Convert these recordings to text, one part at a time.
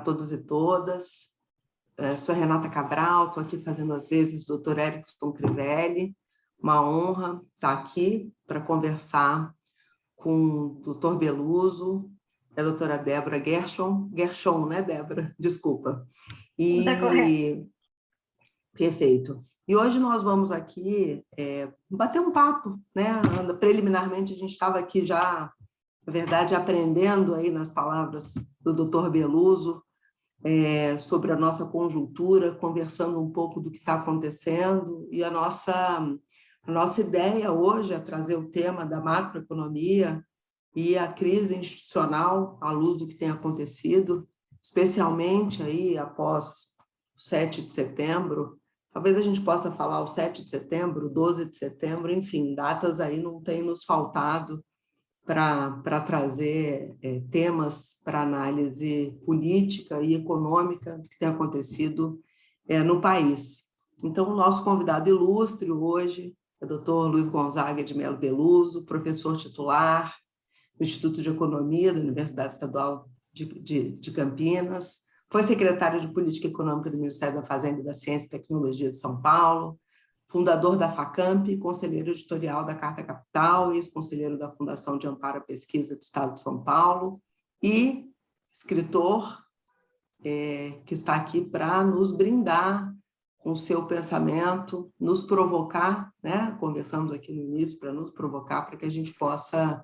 todos e todas. Sou Renata Cabral, estou aqui fazendo as vezes do Dr. Erickson Crivelli. Uma honra estar aqui para conversar com o Dr. Beluso e a doutora Débora Gershon. Gershon, né, Débora? Desculpa. Está correto. Perfeito. E hoje nós vamos aqui bater um papo, né? Preliminarmente, a gente estava aqui já, na verdade, aprendendo aí nas palavras do Dr. Beluso sobre a nossa conjuntura, conversando um pouco do que está acontecendo, e a nossa ideia hoje é trazer o tema da macroeconomia e a crise institucional à luz do que tem acontecido, especialmente aí após o 7 de setembro. Talvez a gente possa falar o 7 de setembro, 12 de setembro, enfim, datas aí não têm nos faltado para trazer temas para análise política e econômica do que tem acontecido no país. Então, o nosso convidado ilustre hoje é o Dr. Luiz Gonzaga de Melo Beluso, professor titular do Instituto de Economia da Universidade Estadual de Campinas, foi secretário de Política Econômica do Ministério da Fazenda e da Ciência e Tecnologia de São Paulo, fundador da FACAMP, conselheiro editorial da Carta Capital, ex-conselheiro da Fundação de Amparo à Pesquisa do Estado de São Paulo e escritor que está aqui para nos brindar com o seu pensamento, nos provocar, né? Conversamos aqui no início para nos provocar, para que a gente possa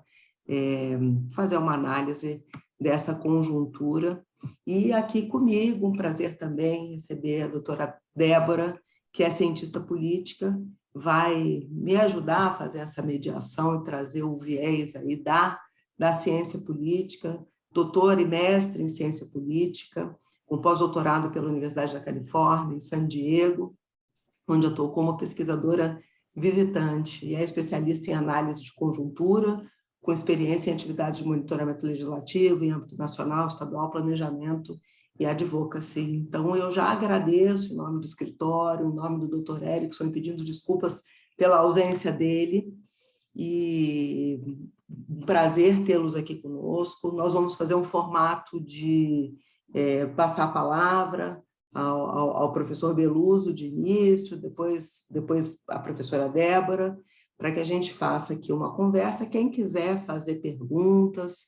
fazer uma análise dessa conjuntura. E aqui comigo, um prazer também receber a doutora Débora, que é cientista política, vai me ajudar a fazer essa mediação e trazer o viés aí da ciência política, doutora e mestre em ciência política, com pós-doutorado pela Universidade da Califórnia, em San Diego, onde eu estou como pesquisadora visitante, e é especialista em análise de conjuntura, com experiência em atividades de monitoramento legislativo, em âmbito nacional, estadual, planejamento e advocacy. Então, eu já agradeço em nome do escritório, em nome do Dr. Erickson, pedindo desculpas pela ausência dele, e um prazer tê-los aqui conosco. Nós vamos fazer um formato de passar a palavra ao professor Beluso de início, depois a professora Débora, para que a gente faça aqui uma conversa. Quem quiser fazer perguntas,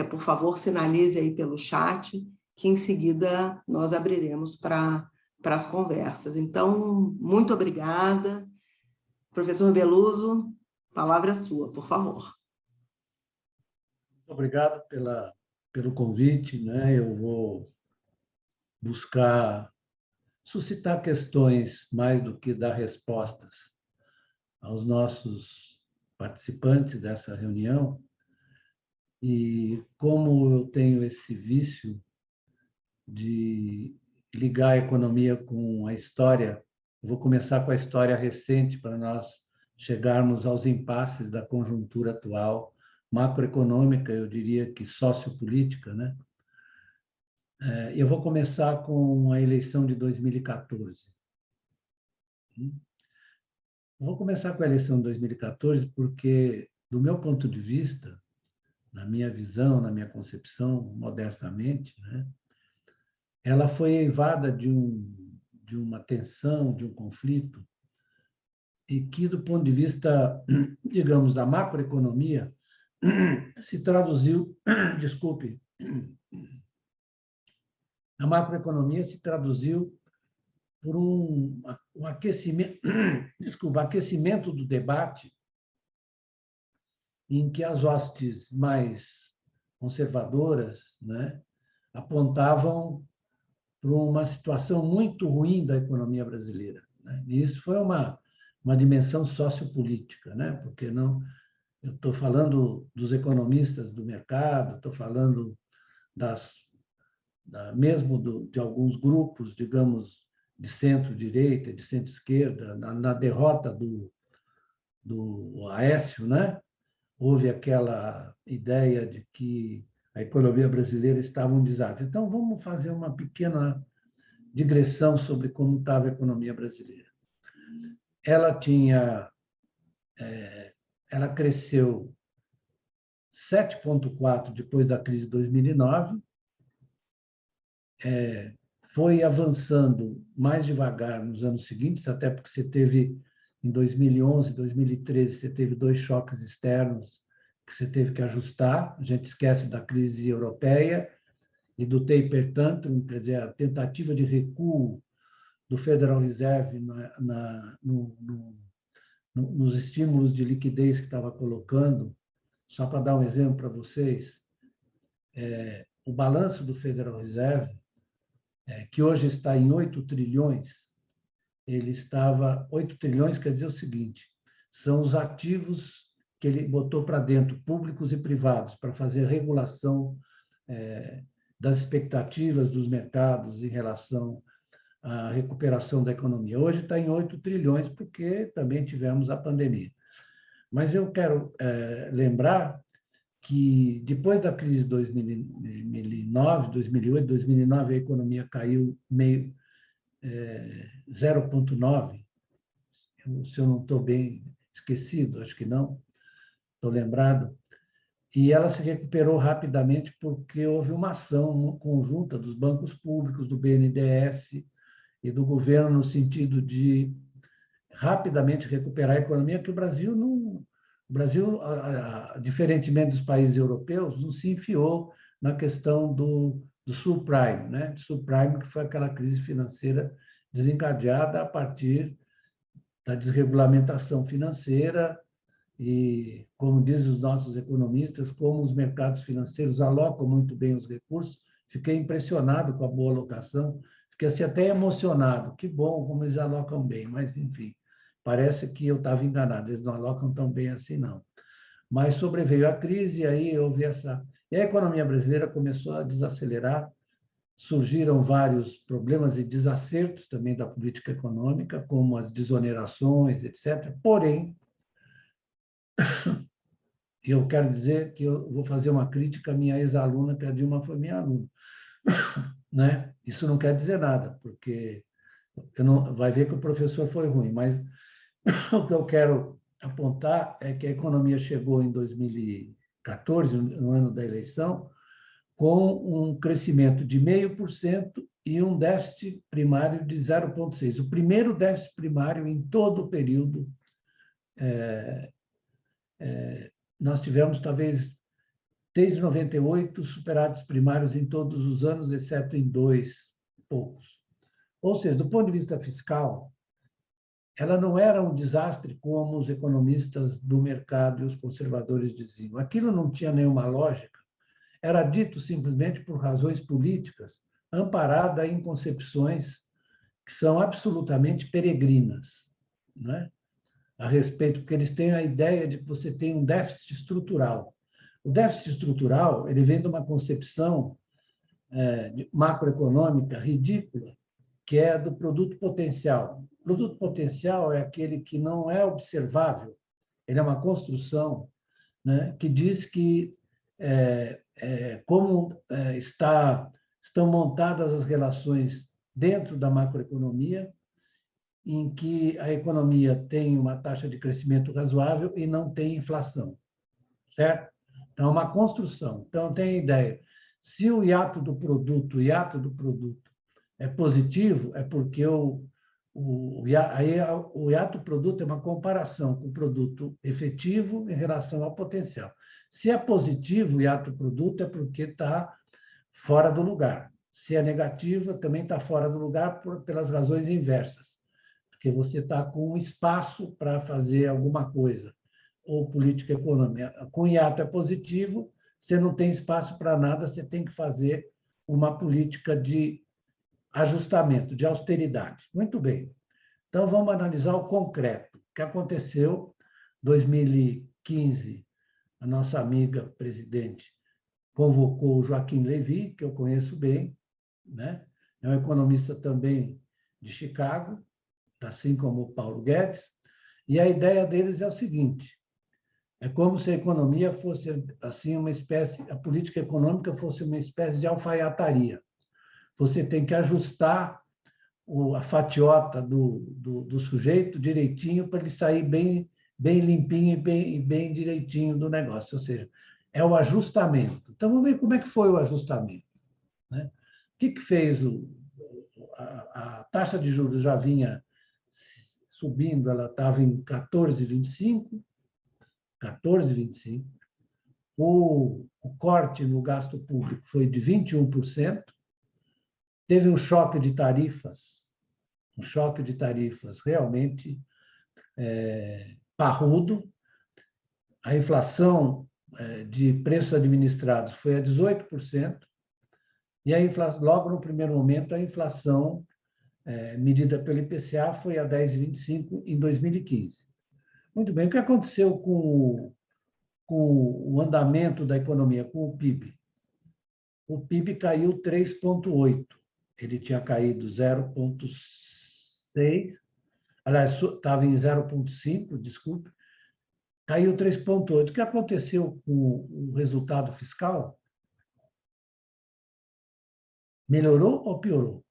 por favor, sinalize aí pelo chat, que em seguida nós abriremos para as conversas. Então, muito obrigada. Professor Beluso, a palavra é sua, por favor. Muito obrigado pelo convite, né? Eu vou buscar suscitar questões mais do que dar respostas aos nossos participantes dessa reunião. E como eu tenho esse vício de ligar a economia com a história, vou começar com a história recente para nós chegarmos aos impasses da conjuntura atual, macroeconômica, eu diria que sociopolítica, né? Eu vou começar com a eleição de 2014. Vou começar com a eleição de 2014 porque, do meu ponto de vista, na minha visão, na minha concepção, modestamente, né, ela foi eivada de uma tensão, de um conflito, e que, do ponto de vista, digamos, da macroeconomia, se traduziu, desculpe, a macroeconomia se traduziu por um aquecimento, desculpa, aquecimento do debate, em que as hostes mais conservadoras, né, apontavam para uma situação muito ruim da economia brasileira, né? E isso foi uma dimensão sociopolítica, né? Porque não, eu estou falando dos economistas do mercado, estou falando mesmo de alguns grupos, digamos, de centro-direita, de centro-esquerda, na derrota do Aécio, né? Houve aquela ideia de que a economia brasileira estava um desastre. Então, vamos fazer uma pequena digressão sobre como estava a economia brasileira. Ela cresceu 7,4% depois da crise de 2009, foi avançando mais devagar nos anos seguintes, até porque você teve, em 2011, 2013, você teve 2 choques externos que você teve que ajustar. A gente esquece da crise europeia e do taper tantrum, quer dizer, a tentativa de recuo do Federal Reserve nos estímulos de liquidez que estava colocando. Só para dar um exemplo para vocês, o balanço do Federal Reserve, que hoje está em 8 trilhões, ele estava... 8 trilhões quer dizer o seguinte, são os ativos que ele botou para dentro, públicos e privados, para fazer regulação das expectativas dos mercados em relação à recuperação da economia. Hoje está em 8 trilhões, porque também tivemos a pandemia. Mas eu quero lembrar que, depois da crise de 2009, 2008, 2009, a economia caiu 0,9%. Se eu não estou bem esquecido, acho que não, estou lembrado. E ela se recuperou rapidamente porque houve uma ação conjunta dos bancos públicos, do BNDES e do governo, no sentido de rapidamente recuperar a economia, que o Brasil, diferentemente dos países europeus, não se enfiou na questão do subprime, né? Subprime, que foi aquela crise financeira desencadeada a partir da desregulamentação financeira e, como dizem os nossos economistas, como os mercados financeiros alocam muito bem os recursos. Fiquei impressionado com a boa alocação, fiquei assim, até emocionado. Que bom como eles alocam bem, mas, enfim, parece que eu estava enganado, eles não alocam tão bem assim, não. Mas sobreveio a crise, e aí houve essa... E a economia brasileira começou a desacelerar, surgiram vários problemas e desacertos também da política econômica, como as desonerações, etc. Porém, eu quero dizer que eu vou fazer uma crítica à minha ex-aluna, que a Dilma foi minha aluna, né? Isso não quer dizer nada, porque vai ver que o professor foi ruim, mas o que eu quero apontar é que a economia chegou em 2014, no ano da eleição, com um crescimento de 0,5% e um déficit primário de 0,6%. O primeiro déficit primário em todo o período. Nós tivemos, talvez, desde 98, superávites primários em todos os anos, exceto em 2 poucos. Ou seja, do ponto de vista fiscal, ela não era um desastre como os economistas do mercado e os conservadores diziam. Aquilo não tinha nenhuma lógica. Era dito simplesmente por razões políticas, amparada em concepções que são absolutamente peregrinas, né? A respeito, porque eles têm a ideia de que você tem um déficit estrutural. O déficit estrutural, ele vem de uma concepção macroeconômica ridícula, que é do produto potencial. O produto potencial é aquele que não é observável, ele é uma construção, né, que diz que como estão montadas as relações dentro da macroeconomia, em que a economia tem uma taxa de crescimento razoável e não tem inflação, certo? Então, é uma construção. Então, tem a ideia, se o hiato do produto é positivo, é porque o hiato produto é uma comparação com o produto efetivo em relação ao potencial. Se é positivo o hiato produto, é porque está fora do lugar. Se é negativo, também está fora do lugar pelas razões inversas, porque você está com espaço para fazer alguma coisa, ou política econômica. Com hiato é positivo, você não tem espaço para nada, você tem que fazer uma política de ajustamento, de austeridade. Muito bem. Então, vamos analisar o concreto. O que aconteceu em 2015? A nossa amiga presidente convocou o Joaquim Levy, que eu conheço bem, né? É um economista também de Chicago, assim como o Paulo Guedes, e a ideia deles é o seguinte: é como se a economia fosse assim uma espécie, a política econômica fosse uma espécie de alfaiataria. Você tem que ajustar a fatiota do sujeito direitinho para ele sair bem limpinho e bem direitinho do negócio. Ou seja, é o ajustamento. Então, vamos ver como é que foi o ajustamento, né? que fez a taxa de juros já vinha subindo, ela estava em 14,25, 14,25. O corte no gasto público foi de 21%. Teve um choque de tarifas realmente parrudo. A inflação de preços administrados foi a 18%, e a inflação, logo no primeiro momento, a inflação medida pelo IPCA foi a 10,25% em 2015. Muito bem, o que aconteceu com o andamento da economia, com o PIB? O PIB caiu 3,8%. Ele tinha caído 0,6%, aliás, estava em 0,5%, desculpe, caiu 3,8%. O que aconteceu com o resultado fiscal? Melhorou ou piorou?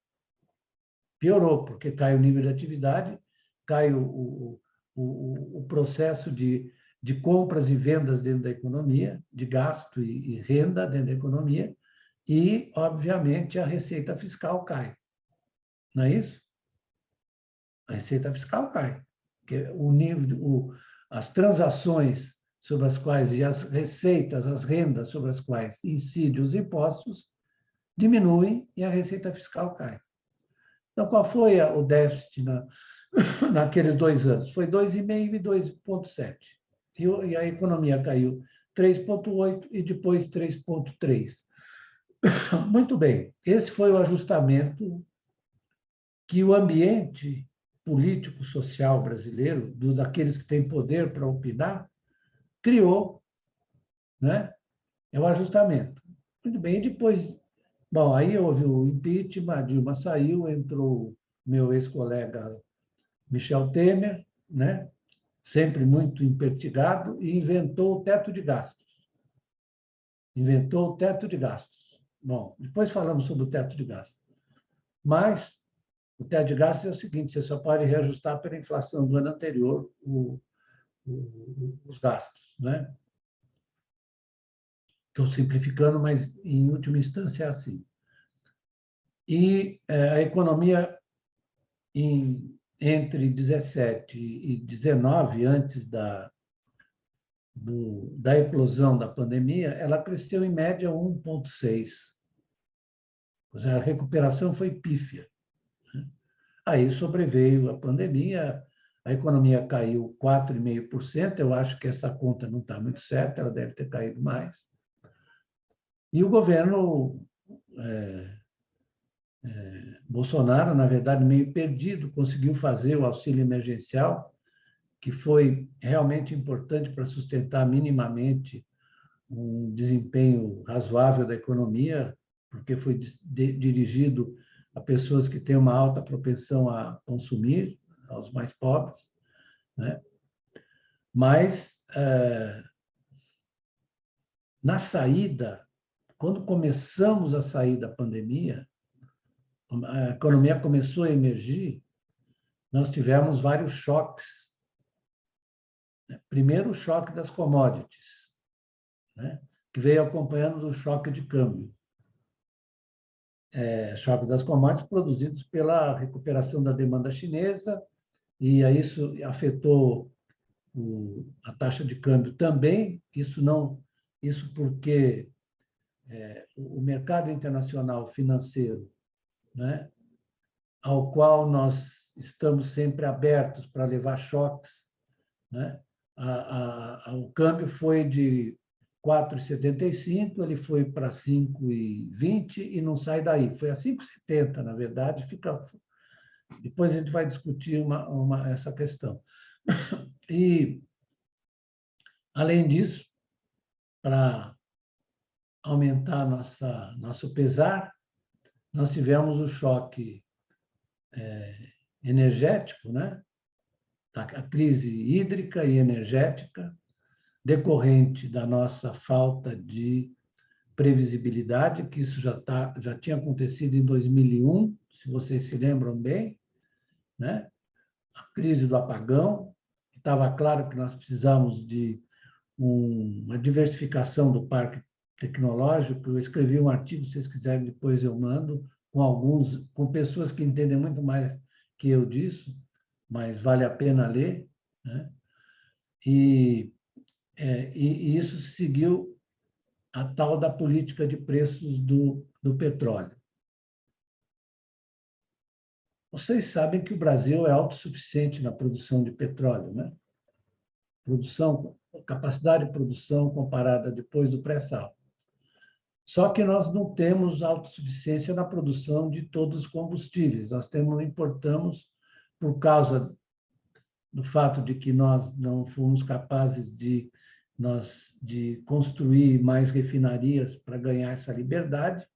Piorou, porque cai o nível de atividade, cai o processo de compras e vendas dentro da economia, de gasto e renda dentro da economia, e, obviamente, a receita fiscal cai. Não é isso? A receita fiscal cai. Porque as transações sobre as quais, e as receitas, as rendas sobre as quais incidem os impostos, diminuem e a receita fiscal cai. Então, qual foi o déficit naqueles 2 anos? Foi 2,5% e 2,7%. E a economia caiu 3,8% e depois 3,3%. Muito bem, esse foi o ajustamento que o ambiente político-social brasileiro, daqueles que têm poder para opinar, criou, né? É o ajustamento. Muito bem, e depois, bom, aí houve o impeachment, a Dilma saiu, entrou meu ex-colega Michel Temer, né? Sempre muito impertigado, e inventou o teto de gastos. Inventou o teto de gastos. Bom, depois falamos sobre o teto de gastos. Mas o teto de gastos é o seguinte: você só pode reajustar pela inflação do ano anterior os gastos, né? Estou simplificando, mas em última instância é assim. E a economia, entre 17 e 19, antes da eclosão da pandemia, ela cresceu em média 1,6%. Ou seja, a recuperação foi pífia. Aí sobreveio a pandemia, a economia caiu 4,5%. Eu acho que essa conta não está muito certa, ela deve ter caído mais. E o governo Bolsonaro, na verdade, meio perdido, conseguiu fazer o auxílio emergencial, que foi realmente importante para sustentar minimamente um desempenho razoável da economia, porque foi dirigido a pessoas que têm uma alta propensão a consumir, aos mais pobres, né? Mas, na saída, quando começamos a sair da pandemia, a economia começou a emergir, nós tivemos vários choques. Primeiro, o choque das commodities, né? Que veio acompanhando do choque de câmbio. Choque das commodities produzidos pela recuperação da demanda chinesa, e isso afetou a taxa de câmbio também. Isso porque o mercado internacional financeiro, né, ao qual nós estamos sempre abertos para levar choques, né? O câmbio foi de 4,75, ele foi para 5,20 e não sai daí. Foi a 5,70, na verdade. Depois a gente vai discutir essa questão. E, além disso, para aumentar nosso pesar, nós tivemos o choque energético, né? A crise hídrica e energética, decorrente da nossa falta de previsibilidade, que isso já tinha acontecido em 2001, se vocês se lembram bem, né? A crise do apagão, estava claro que nós precisamos de uma diversificação do parque tecnológico. Eu escrevi um artigo, se vocês quiserem, depois eu mando, com pessoas que entendem muito mais que eu disso, mas vale a pena ler, né? E isso seguiu a tal da política de preços do petróleo. Vocês sabem que o Brasil é autossuficiente na produção de petróleo, né? Capacidade de produção comparada depois do pré-sal. Só que nós não temos autossuficiência na produção de todos os combustíveis. Nós importamos por causa do fato de que nós não fomos capazes de construir mais refinarias para ganhar essa liberdade,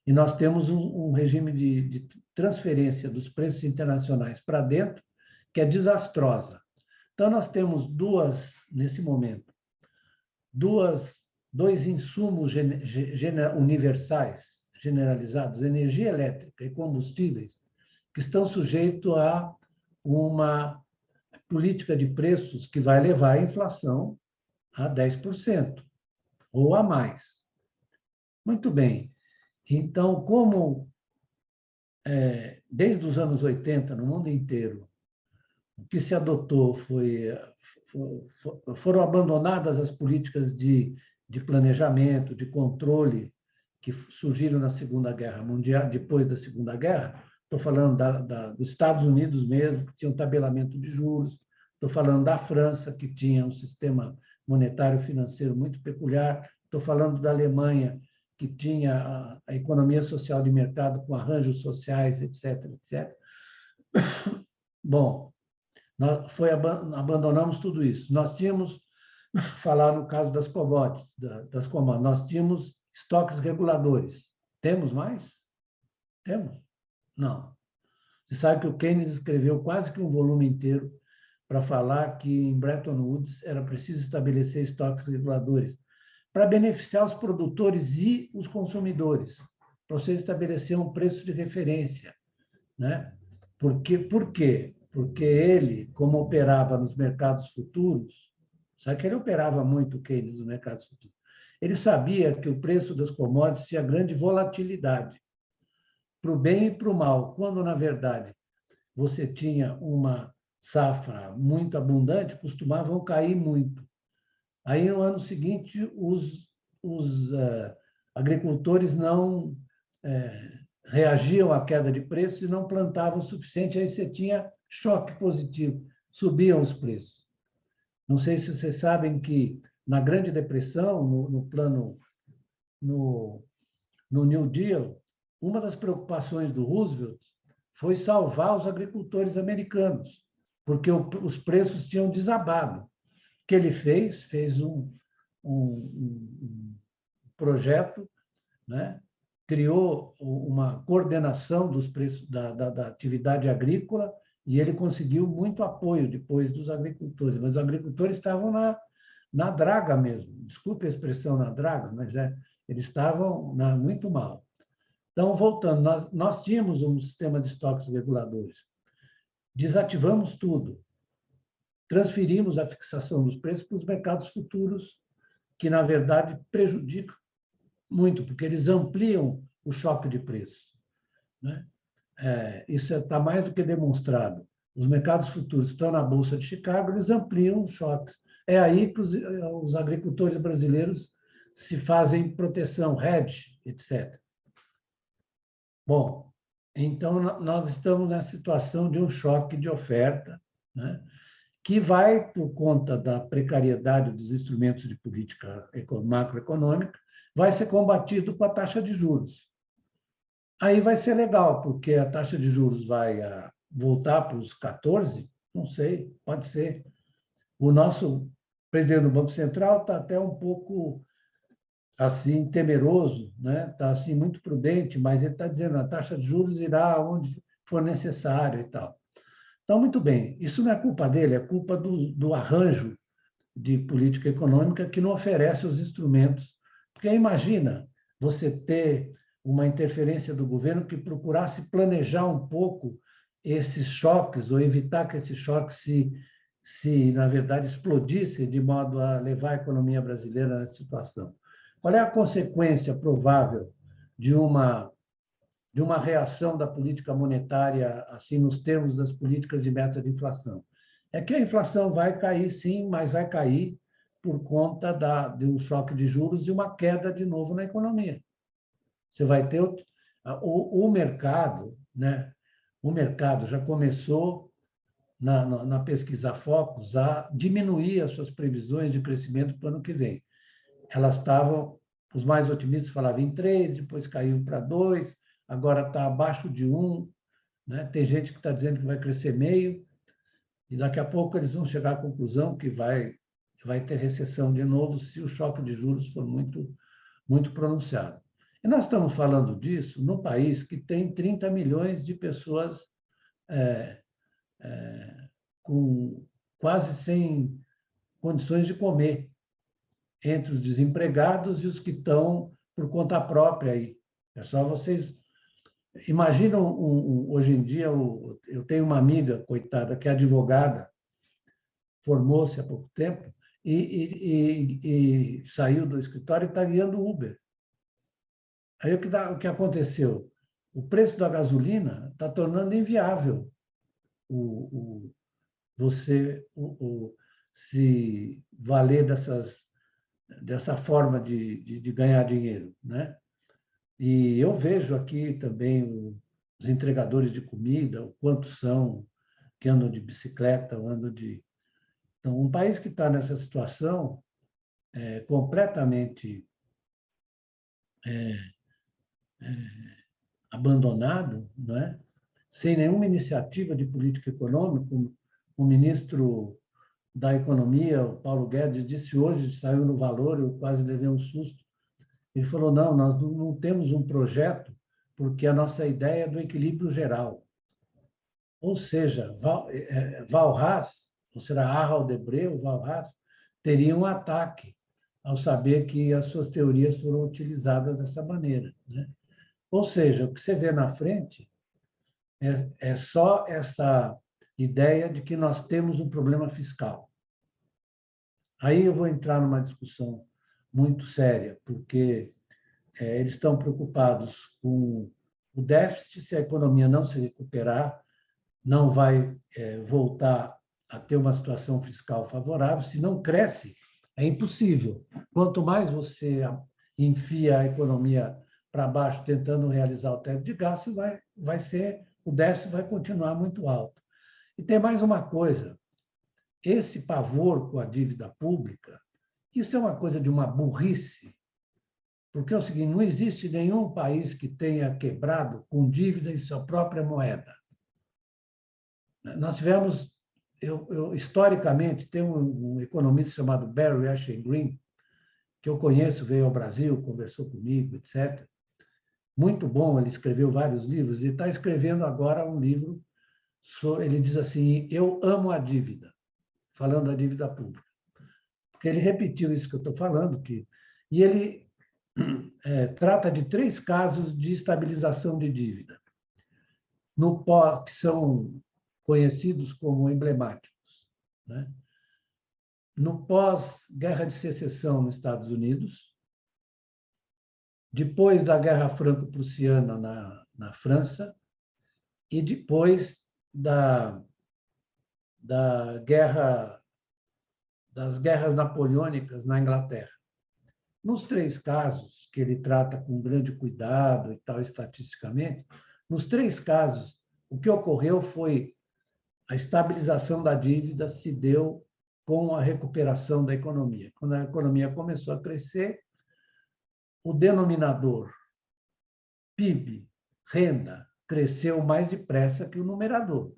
e nós temos um regime de transferência dos preços internacionais para dentro que é desastrosa. Então, nós temos nesse momento, dois insumos universais, generalizados, energia elétrica e combustíveis, que estão sujeitos a uma política de preços que vai levar a inflação a 10% ou a mais. Muito bem. Então, como desde os anos 80, no mundo inteiro, o que se adotou foram abandonadas as políticas de planejamento, de controle que surgiram na Segunda Guerra Mundial, depois da Segunda Guerra. Estou falando dos Estados Unidos mesmo, que tinha um tabelamento de juros. Estou falando da França, que tinha um sistema monetário financeiro muito peculiar. Estou falando da Alemanha, que tinha a economia social de mercado com arranjos sociais, etc., etc. Bom, abandonamos tudo isso. Nós tínhamos, falar no caso das commodities, nós tínhamos estoques reguladores. Temos mais? Temos? Não. Você sabe que o Keynes escreveu quase que um volume inteiro para falar que em Bretton Woods era preciso estabelecer estoques reguladores para beneficiar os produtores e os consumidores, para você estabelecer um preço de referência, né? Por quê? Porque ele, como operava nos mercados futuros, sabe que ele operava muito, Keynes, nos mercados futuros, ele sabia que o preço das commodities tinha grande volatilidade, para o bem e para o mal, quando, na verdade, você tinha uma safra muito abundante, costumavam cair muito. Aí, no ano seguinte, os agricultores não reagiam à queda de preços e não plantavam o suficiente, aí você tinha choque positivo, subiam os preços. Não sei se vocês sabem que, na Grande Depressão, no New Deal, uma das preocupações do Roosevelt foi salvar os agricultores americanos, porque os preços tinham desabado. O que ele fez um projeto, né? Criou uma coordenação dos preços da atividade agrícola e ele conseguiu muito apoio depois dos agricultores. Mas os agricultores estavam na draga mesmo. Desculpe a expressão na draga, mas eles estavam muito mal. Então, voltando, nós tínhamos um sistema de estoques reguladores. Desativamos tudo. Transferimos a fixação dos preços para os mercados futuros, que, na verdade, prejudicam muito, porque eles ampliam o choque de preços, né? Isso está mais do que demonstrado. Os mercados futuros estão na Bolsa de Chicago, eles ampliam os choques. É aí que os agricultores brasileiros se fazem proteção, hedge, etc. Bom, então nós estamos na situação de um choque de oferta, né? Que vai, por conta da precariedade dos instrumentos de política macroeconômica, vai ser combatido com a taxa de juros. Aí vai ser legal, porque a taxa de juros vai voltar para os 14%, não sei, pode ser. O nosso presidente do Banco Central está até um pouco assim temeroso, né? Está assim muito prudente, mas ele está dizendo que a taxa de juros irá onde for necessário e tal. Então, muito bem, isso não é culpa dele, é culpa do arranjo de política econômica que não oferece os instrumentos. Porque imagina você ter uma interferência do governo que procurasse planejar um pouco esses choques ou evitar que esses choques na verdade, explodissem de modo a levar a economia brasileira nessa situação. Qual é a consequência provável de uma de uma reação da política monetária, assim, nos termos das políticas de meta de inflação. É que a inflação vai cair, sim, mas vai cair por conta de um choque de juros e uma queda de novo na economia. Você vai ter o mercado, né? O mercado já começou, na pesquisa Focus, a diminuir as suas previsões de crescimento para o ano que vem. Elas estavam, os mais otimistas falavam em 3, depois caiu para 2, agora está abaixo de 1, né? Tem gente que está dizendo que vai crescer meio, e daqui a pouco eles vão chegar à conclusão que vai ter recessão de novo se o choque de juros for muito pronunciado. E nós estamos falando disso num país que tem 30 milhões de pessoas com quase sem condições de comer, entre os desempregados e os que estão por conta própria aí. É só vocês imaginam hoje em dia, eu tenho uma amiga, coitada, que é advogada, formou-se há pouco tempo e saiu do escritório e está guiando Uber. Aí o que aconteceu? O preço da gasolina está tornando inviável você se valer dessa forma de ganhar dinheiro, né? E eu vejo aqui também os entregadores de comida, o quanto são que andam de bicicleta, andam de... Então, um país que está nessa situação completamente abandonado, não é? Sem nenhuma iniciativa de política econômica, o ministro da Economia, o Paulo Guedes, disse hoje, saiu no Valor, eu quase levei um susto. Ele falou, não, nós não temos um projeto porque a nossa ideia é do equilíbrio geral. Ou seja, Walras, ou será Harald Debreu, Walras, teria um ataque ao saber que as suas teorias foram utilizadas dessa maneira, né? Ou seja, o que você vê na frente é só essa ideia de que nós temos um problema fiscal. Aí eu vou entrar numa discussão muito séria, porque eles estão preocupados com o déficit, se a economia não se recuperar, não vai voltar a ter uma situação fiscal favorável. Se não cresce, é impossível. Quanto mais você enfia a economia para baixo, tentando realizar o teto de gastos, o déficit vai continuar muito alto. E tem mais uma coisa, esse pavor com a dívida pública, isso é uma coisa de uma burrice, porque é o seguinte, não existe nenhum país que tenha quebrado com dívida em sua própria moeda. Nós tivemos, historicamente, tem um economista chamado Barry Eichengreen, que eu conheço, veio ao Brasil, conversou comigo, etc. Muito bom, ele escreveu vários livros e está escrevendo agora um livro, ele diz assim, eu amo a dívida, falando da dívida pública. Porque ele repetiu isso que eu estou falando, e ele trata de 3 casos de estabilização de dívida, que são conhecidos como emblemáticos, né? No pós-Guerra de Secessão nos Estados Unidos, depois da Guerra Franco-Prussiana na França e depois das guerras napoleônicas na Inglaterra. Nos 3 casos, que ele trata com grande cuidado e tal, estatisticamente, nos 3 casos, o que ocorreu foi a estabilização da dívida se deu com a recuperação da economia. Quando a economia começou a crescer, o denominador PIB, renda, cresceu mais depressa que o numerador.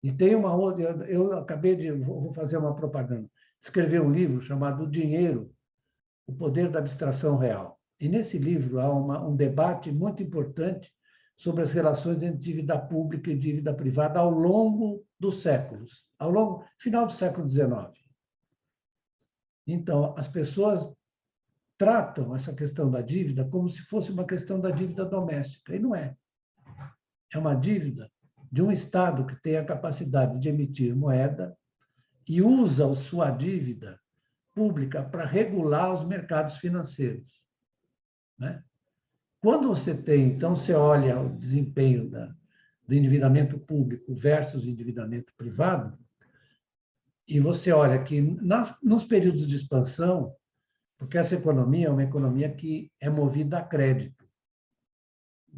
E tem uma outra, eu acabei vou fazer uma propaganda, escrevi um livro chamado O Dinheiro, o Poder da Abstração Real. E nesse livro há um debate muito importante sobre as relações entre dívida pública e dívida privada ao longo dos séculos, final do século XIX. Então, as pessoas tratam essa questão da dívida como se fosse uma questão da dívida doméstica, e não é. É uma dívida de um Estado que tem a capacidade de emitir moeda e usa a sua dívida pública para regular os mercados financeiros, né? Quando você tem, então, você olha o desempenho do endividamento público versus o endividamento privado, e você olha que nos períodos de expansão, porque essa economia é uma economia que é movida a crédito,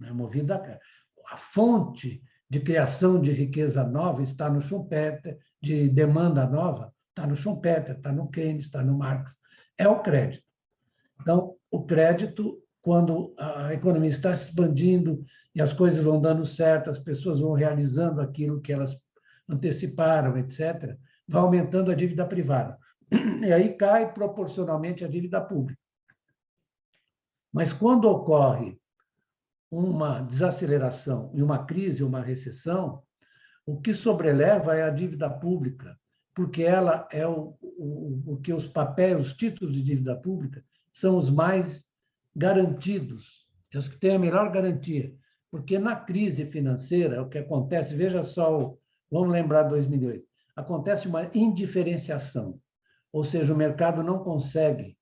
é movida a fonte de criação de riqueza nova está no Schumpeter, de demanda nova está no Schumpeter, está no Keynes, está no Marx, é o crédito. Então, o crédito, quando a economia está se expandindo e as coisas vão dando certo, as pessoas vão realizando aquilo que elas anteciparam, etc., vai aumentando a dívida privada. E aí cai proporcionalmente a dívida pública. Mas quando ocorre uma desaceleração e uma crise, uma recessão, o que sobreleva é a dívida pública, porque ela é o que os papéis, os títulos de dívida pública são os mais garantidos, é os que têm a melhor garantia. Porque na crise financeira, o que acontece, veja só, vamos lembrar 2008, acontece uma indiferenciação, ou seja, o mercado não consegue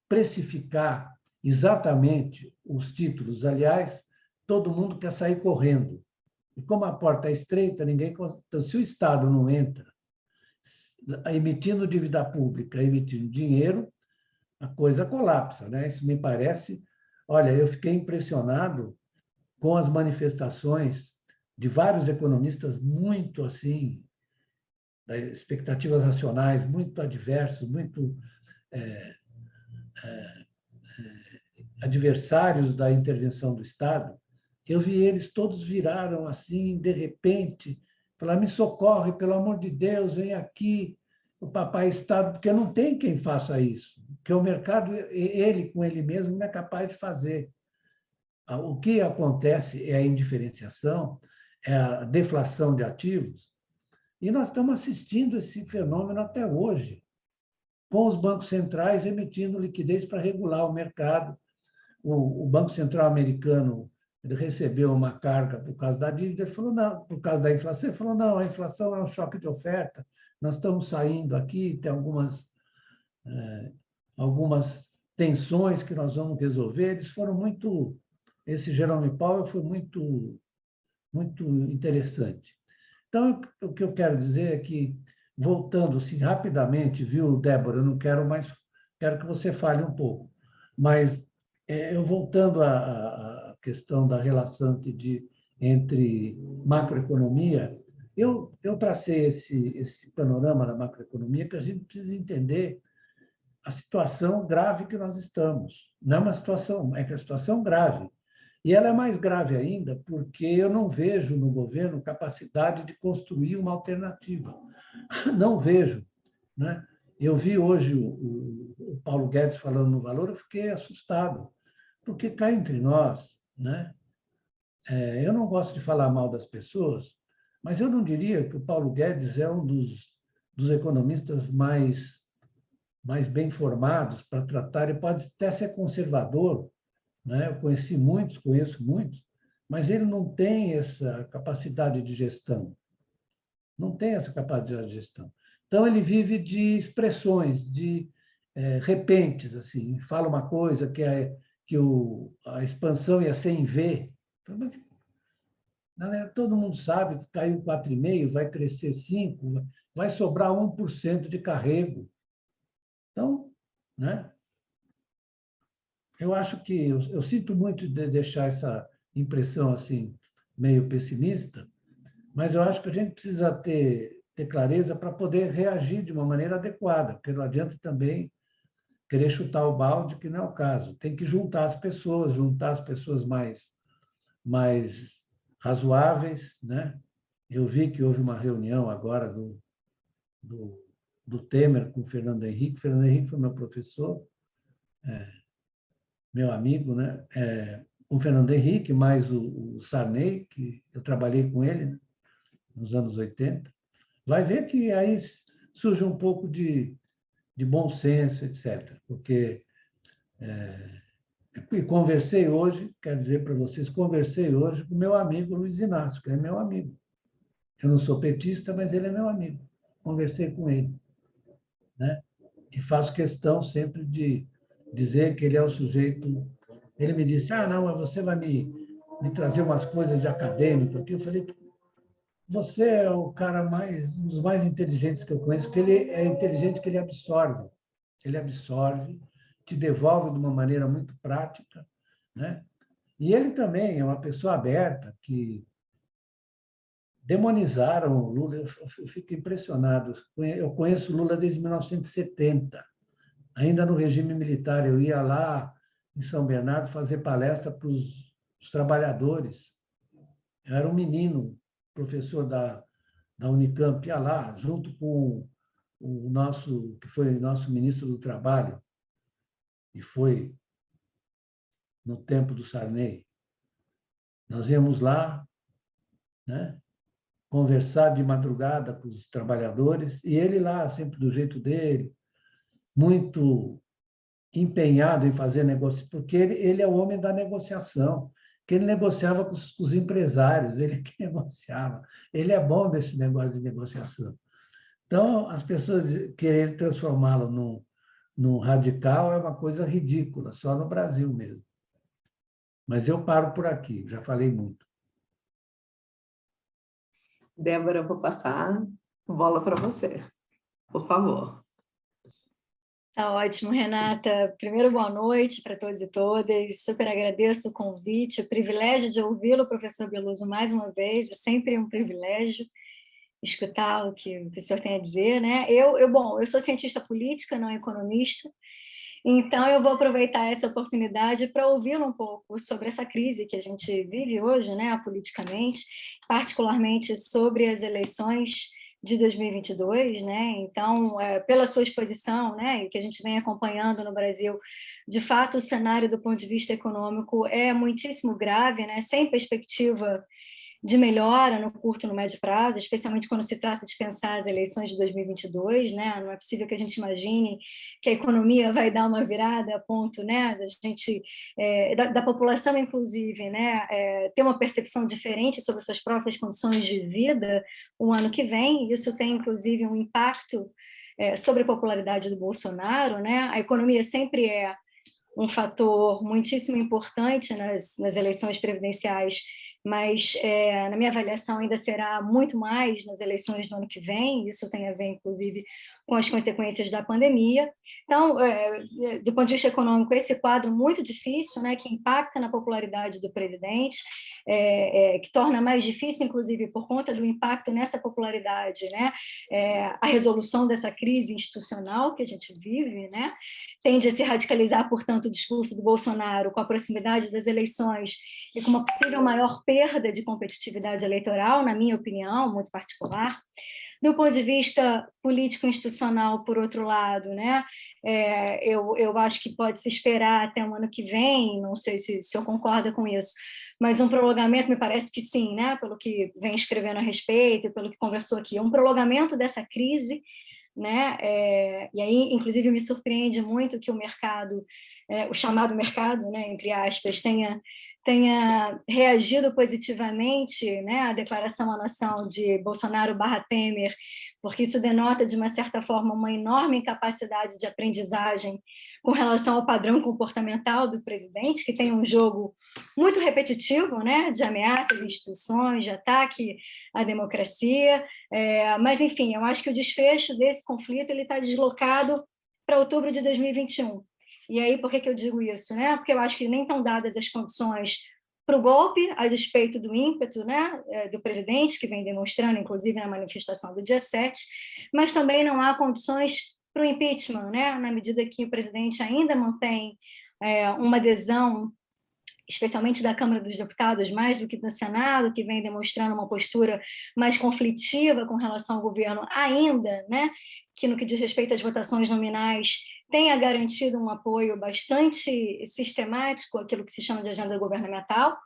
precificar exatamente os títulos. Aliás, todo mundo quer sair correndo. E como a porta é estreita, ninguém. Então, se o Estado não entra emitindo dívida pública, emitindo dinheiro, a coisa colapsa, né? Isso me parece. Olha, eu fiquei impressionado com as manifestações de vários economistas muito assim, expectativas racionais, muito adversos, muito adversários da intervenção do Estado. Eu vi eles todos viraram assim, de repente, falaram: me socorre, pelo amor de Deus, vem aqui, o papai Estado, porque não tem quem faça isso, porque o mercado, ele com ele mesmo, não é capaz de fazer. O que acontece é a indiferenciação, é a deflação de ativos, e nós estamos assistindo esse fenômeno até hoje, com os bancos centrais emitindo liquidez para regular o mercado. O Banco Central americano ele recebeu uma carga por causa da dívida, ele falou: não, por causa da inflação, ele falou: não, a inflação é um choque de oferta, nós estamos saindo aqui, tem algumas tensões que nós vamos resolver. Eles foram muito. Esse Jerome Powell foi muito, muito interessante. Então, o que eu quero dizer é que, voltando assim, rapidamente, viu, Débora, eu não quero mais, quero que você fale um pouco, mas eu voltando à questão da relação entre macroeconomia, eu tracei esse panorama da macroeconomia que a gente precisa entender a situação grave que nós estamos. Não é uma situação, é que a situação grave. E ela é mais grave ainda porque eu não vejo no governo capacidade de construir uma alternativa. Não vejo, né? Eu vi hoje o Paulo Guedes falando no Valor, eu fiquei assustado, porque cá entre nós, né? Eu não gosto de falar mal das pessoas, mas eu não diria que o Paulo Guedes é um dos economistas mais bem formados para tratar, ele pode até ser conservador, né? Eu conheço muitos, mas ele não tem essa capacidade de gestão. Não tem essa capacidade de gestão. Então, ele vive de expressões, de repentes, assim. Fala uma coisa que a expansão ia ser em V. Todo mundo sabe que caiu 4,5%, vai crescer 5%, vai sobrar 1% de carrego. Então, né? Eu acho que eu sinto muito de deixar essa impressão assim meio pessimista, mas eu acho que a gente precisa ter clareza para poder reagir de uma maneira adequada, porque não adianta também querer chutar o balde, que não é o caso. Tem que juntar as pessoas mais razoáveis, né? Eu vi que houve uma reunião agora do Temer com o Fernando Henrique. Fernando Henrique foi meu professor, meu amigo, né? O Fernando Henrique, mais o Sarney, que eu trabalhei com ele, né? Nos anos 80. Vai ver que aí surge um pouco de bom senso, etc. Porque e conversei hoje, quero dizer para vocês, conversei hoje com meu amigo Luiz Inácio, que é meu amigo. Eu não sou petista, mas ele é meu amigo. Conversei com ele, né? E faço questão sempre de dizer que ele é o sujeito Ele me disse, não, mas você vai me trazer umas coisas de acadêmico aqui. Eu falei, você é o cara um dos mais inteligentes que eu conheço, porque ele é inteligente que ele absorve. Ele absorve, te devolve de uma maneira muito prática, né? E ele também é uma pessoa aberta, que demonizaram o Lula. Eu fico impressionado. Eu conheço o Lula desde 1970, ainda no regime militar. Eu ia lá em São Bernardo fazer palestra para os trabalhadores. Eu era um menino, professor da Unicamp, ia lá, junto com o nosso, que foi nosso ministro do Trabalho, e foi no tempo do Sarney. Nós íamos lá, né, conversar de madrugada com os trabalhadores, e ele lá, sempre do jeito dele, muito empenhado em fazer negócio, porque ele é o homem da negociação, que ele negociava com os empresários, ele que negociava. Ele é bom desse negócio de negociação. Então, as pessoas quererem transformá-lo num radical é uma coisa ridícula, só no Brasil mesmo. Mas eu paro por aqui, já falei muito. Débora, eu vou passar a bola para você, por favor. Tá ótimo, Renata. Primeiro, boa noite para todos e todas. Super agradeço o convite, o privilégio de ouvi-lo, professor Beloso, mais uma vez. É sempre um privilégio escutar o que o professor tem a dizer, né? Bom, eu sou cientista política, não economista, então eu vou aproveitar essa oportunidade para ouvi-lo um pouco sobre essa crise que a gente vive hoje, né, politicamente, particularmente sobre as eleições de 2022, né? Então, pela sua exposição, né, e que a gente vem acompanhando no Brasil, de fato, o cenário do ponto de vista econômico é muitíssimo grave, né, sem perspectiva de melhora no curto e no médio prazo, especialmente quando se trata de pensar as eleições de 2022, né? Não é possível que a gente imagine que a economia vai dar uma virada a ponto, né, da gente, da população, inclusive, né, ter uma percepção diferente sobre suas próprias condições de vida o ano que vem. Isso tem, inclusive, um impacto sobre a popularidade do Bolsonaro, né? A economia sempre é um fator muitíssimo importante nas eleições presidenciais, mas, na minha avaliação, ainda será muito mais nas eleições do ano que vem. Isso tem a ver, inclusive, com as consequências da pandemia. Então, do ponto de vista econômico, esse quadro muito difícil, né, que impacta na popularidade do presidente, que torna mais difícil, inclusive, por conta do impacto nessa popularidade, né, a resolução dessa crise institucional que a gente vive, né, tende a se radicalizar, portanto, o discurso do Bolsonaro com a proximidade das eleições e com uma possível maior perda de competitividade eleitoral, na minha opinião, muito particular. Do ponto de vista político-institucional, por outro lado, né, eu acho que pode se esperar até o ano que vem, não sei se eu concordo com isso, mas um prolongamento, me parece que sim, né, pelo que vem escrevendo a respeito, pelo que conversou aqui, um prolongamento dessa crise, né? E aí, inclusive, me surpreende muito que o mercado, o chamado mercado, né, entre aspas, tenha reagido positivamente, né, à declaração à nação de Bolsonaro/Temer, porque isso denota, de uma certa forma, uma enorme incapacidade de aprendizagem com relação ao padrão comportamental do presidente, que tem um jogo muito repetitivo, né, de ameaças às instituições, de ataque à democracia, mas, enfim, eu acho que o desfecho desse conflito está deslocado para outubro de 2021. E aí, por que eu digo isso? Né? Porque eu acho que nem estão dadas as condições para o golpe, a despeito do ímpeto, né, do presidente, que vem demonstrando, inclusive, na manifestação do dia 7, mas também não há condições para o impeachment, né, na medida que o presidente ainda mantém uma adesão, especialmente da Câmara dos Deputados, mais do que do Senado, que vem demonstrando uma postura mais conflitiva com relação ao governo ainda, né, que no que diz respeito às votações nominais tenha garantido um apoio bastante sistemático àquilo que se chama de agenda governamental,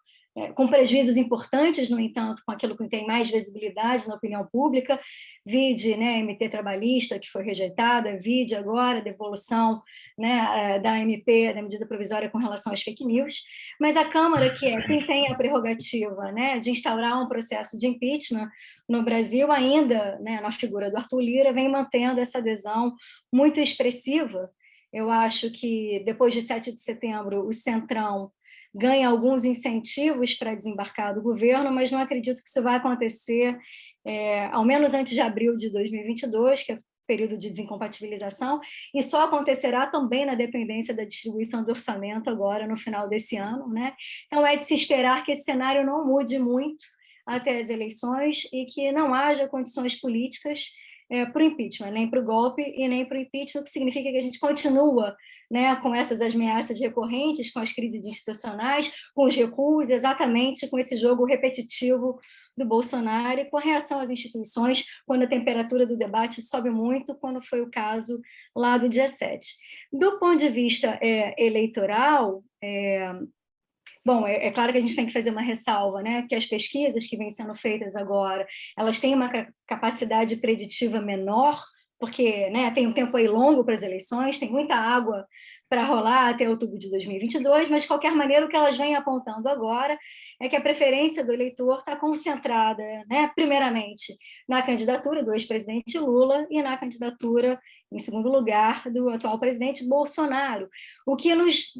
com prejuízos importantes, no entanto, com aquilo que tem mais visibilidade na opinião pública, vide, né, MP trabalhista, que foi rejeitada, vide agora a devolução, né, da MP, da medida provisória com relação às fake news, mas a Câmara, que é quem tem a prerrogativa, né, de instaurar um processo de impeachment no Brasil, ainda, né, na figura do Arthur Lira, vem mantendo essa adesão muito expressiva. Eu acho que, depois de 7 de setembro, o Centrão ganha alguns incentivos para desembarcar do governo, mas não acredito que isso vai acontecer, ao menos antes de abril de 2022, que é o período de desincompatibilização, e só acontecerá também na dependência da distribuição do orçamento agora no final desse ano, né? Então, é de se esperar que esse cenário não mude muito até as eleições e que não haja condições políticas para o impeachment, nem para o golpe e nem para o impeachment, o que significa que a gente continua, né, com essas ameaças recorrentes, com as crises institucionais, com os recuos, exatamente com esse jogo repetitivo do Bolsonaro e com a reação às instituições quando a temperatura do debate sobe muito, quando foi o caso lá do dia 7. Do ponto de vista eleitoral, bom, é claro que a gente tem que fazer uma ressalva, né, que as pesquisas que vêm sendo feitas agora, elas têm uma capacidade preditiva menor, porque, né, tem um tempo aí longo para as eleições, tem muita água para rolar até outubro de 2022, mas, de qualquer maneira, o que elas vêm apontando agora é que a preferência do eleitor está concentrada, né, primeiramente, na candidatura do ex-presidente Lula e na candidatura, em segundo lugar, do atual presidente Bolsonaro, o que nos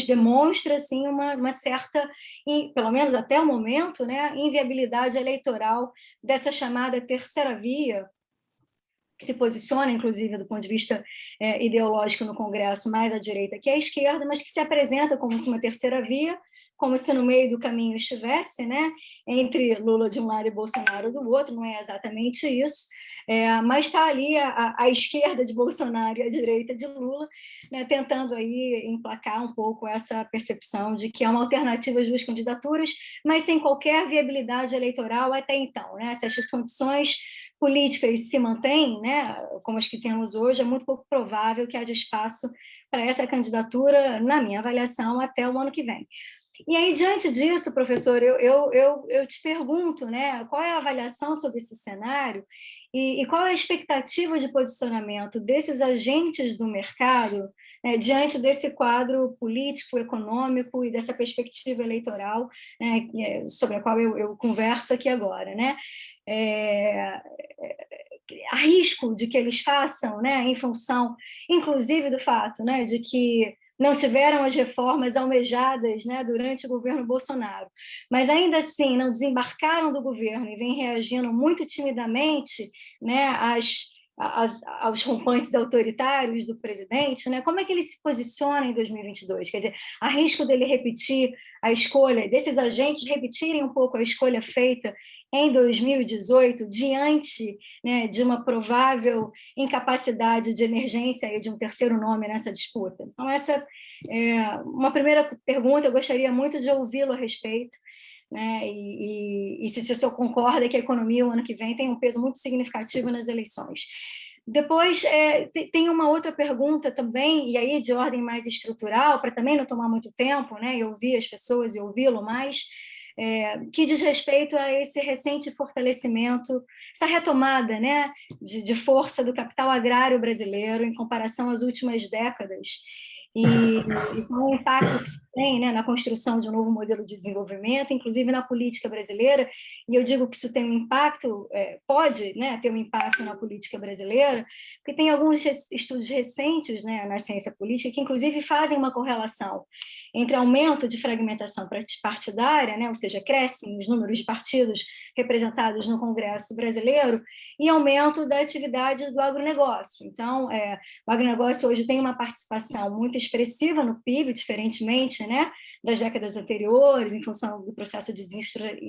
demonstra assim, uma certa, pelo menos até o momento, né, inviabilidade eleitoral dessa chamada terceira via, que se posiciona, inclusive, do ponto de vista ideológico no Congresso, mais à direita que à esquerda, mas que se apresenta como se uma terceira via, como se no meio do caminho estivesse, né, entre Lula de um lado e Bolsonaro do outro, não é exatamente isso, mas está ali a esquerda de Bolsonaro e a direita de Lula, né, tentando aí emplacar um pouco essa percepção de que é uma alternativa às duas candidaturas, mas sem qualquer viabilidade eleitoral até então, né, se essas condições políticas se mantêm, né, como as que temos hoje, é muito pouco provável que haja espaço para essa candidatura, na minha avaliação, até o ano que vem. E aí, diante disso, professor, eu te pergunto, né, qual é a avaliação sobre esse cenário e qual é a expectativa de posicionamento desses agentes do mercado, né, diante desse quadro político, econômico e dessa perspectiva eleitoral, né, sobre a qual eu converso aqui agora, né? Há risco de que eles façam, né, em função, inclusive, do fato, né, de que não tiveram as reformas almejadas, né, durante o governo Bolsonaro, mas ainda assim não desembarcaram do governo e vêm reagindo muito timidamente, né, aos rompantes autoritários do presidente, né? Como é que ele se posiciona em 2022? Quer dizer, há risco dele repetir a escolha, desses agentes repetirem um pouco a escolha feita em 2018, diante, né, de uma provável incapacidade de emergência de um terceiro nome nessa disputa? Então, essa é uma primeira pergunta, eu gostaria muito de ouvi-lo a respeito, né, e se o senhor concorda que a economia, o ano que vem, tem um peso muito significativo nas eleições. Depois, tem uma outra pergunta também, e aí de ordem mais estrutural, para também não tomar muito tempo, né, e ouvir as pessoas e ouvi-lo mais, que diz respeito a esse recente fortalecimento, essa retomada, né, de força do capital agrário brasileiro em comparação às últimas décadas, e com o impacto que isso tem, né, na construção de um novo modelo de desenvolvimento, inclusive na política brasileira, e eu digo que isso tem um impacto, pode, né, ter um impacto na política brasileira, porque tem alguns estudos recentes, né, na ciência política que, inclusive, fazem uma correlação entre aumento de fragmentação partidária, né, ou seja, crescem os números de partidos representados no Congresso brasileiro, e aumento da atividade do agronegócio. Então, o agronegócio hoje tem uma participação muito expressiva no PIB, diferentemente, né, das décadas anteriores, em função do processo de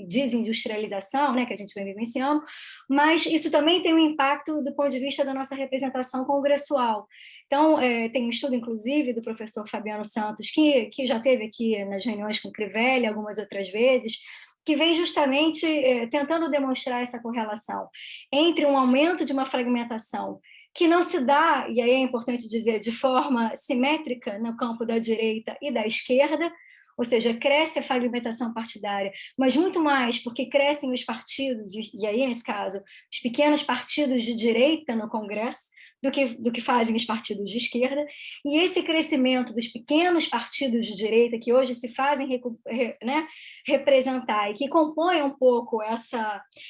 desindustrialização, né, que a gente vem vivenciando, mas isso também tem um impacto do ponto de vista da nossa representação congressual. Então, tem um estudo, inclusive, do professor Fabiano Santos, que já esteve aqui nas reuniões com o Crivelli algumas outras vezes, que vem justamente tentando demonstrar essa correlação entre um aumento de uma fragmentação que não se dá, e aí é importante dizer, de forma simétrica no campo da direita e da esquerda, ou seja, cresce a fragmentação partidária, mas muito mais porque crescem os partidos, e aí, nesse caso, os pequenos partidos de direita no Congresso, do que fazem os partidos de esquerda, e esse crescimento dos pequenos partidos de direita que hoje se fazem representar e que compõem um pouco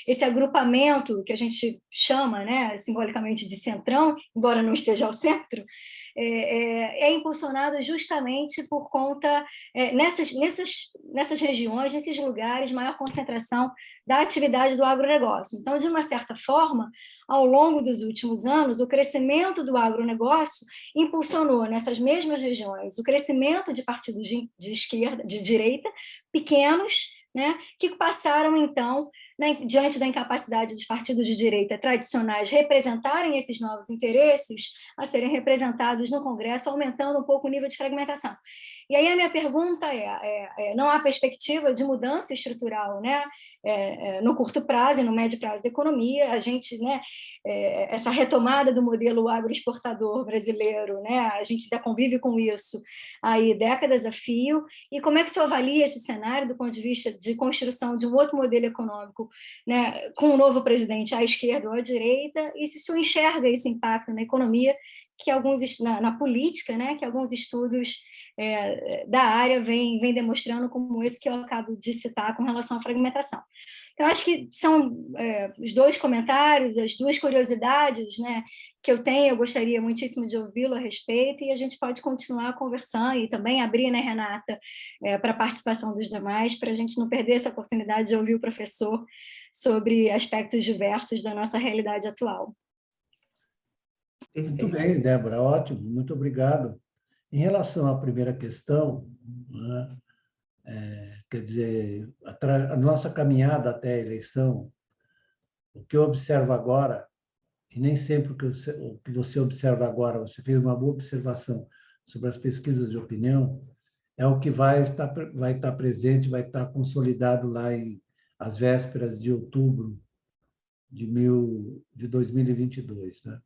esse agrupamento que a gente chama, né, simbolicamente de centrão, embora não esteja ao centro, é impulsionado justamente por conta, nessas regiões, nesses lugares, maior concentração da atividade do agronegócio. Então, de uma certa forma, ao longo dos últimos anos, o crescimento do agronegócio impulsionou nessas mesmas regiões o crescimento de partidos de esquerda, de direita, pequenos, né, que passaram, então, diante da incapacidade dos partidos de direita tradicionais representarem esses novos interesses, a serem representados no Congresso, aumentando um pouco o nível de fragmentação. E aí a minha pergunta não há perspectiva de mudança estrutural, né, no curto prazo e no médio prazo da economia, a gente, né, essa retomada do modelo agroexportador brasileiro, né, a gente ainda convive com isso aí décadas a fio, e como é que o senhor avalia esse cenário do ponto de vista de construção de um outro modelo econômico, né, com um novo presidente à esquerda ou à direita, e se o senhor enxerga esse impacto na economia, que na política, né, que alguns estudos da área vem demonstrando, como esse que eu acabo de citar com relação à fragmentação. Então, acho que são os dois comentários, as duas curiosidades, né, que eu tenho, eu gostaria muitíssimo de ouvi-lo a respeito, e a gente pode continuar conversando e também abrir, né, Renata, para a participação dos demais, para a gente não perder essa oportunidade de ouvir o professor sobre aspectos diversos da nossa realidade atual. Muito bem, Débora, ótimo, muito obrigado. Em relação à primeira questão, né, quer dizer, a nossa caminhada até a eleição, o que eu observo agora, e nem sempre o que você observa agora, você fez uma boa observação sobre as pesquisas de opinião, é o que vai estar presente, vai estar consolidado lá às vésperas de outubro de 2022, né?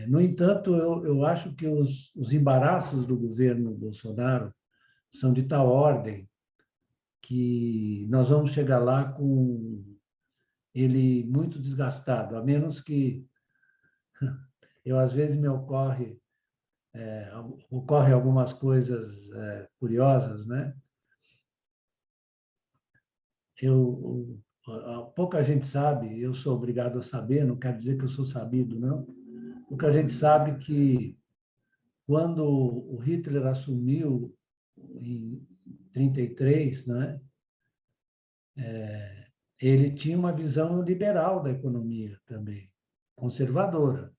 No entanto, eu acho que os embaraços do governo Bolsonaro são de tal ordem que nós vamos chegar lá com ele muito desgastado, a menos que às vezes me ocorre algumas coisas curiosas, né? Pouca gente sabe, eu sou obrigado a saber, não quero dizer que eu sou sabido, não. Pouca gente sabe que quando o Hitler assumiu em 1933, né, ele tinha uma visão liberal da economia também, conservadora.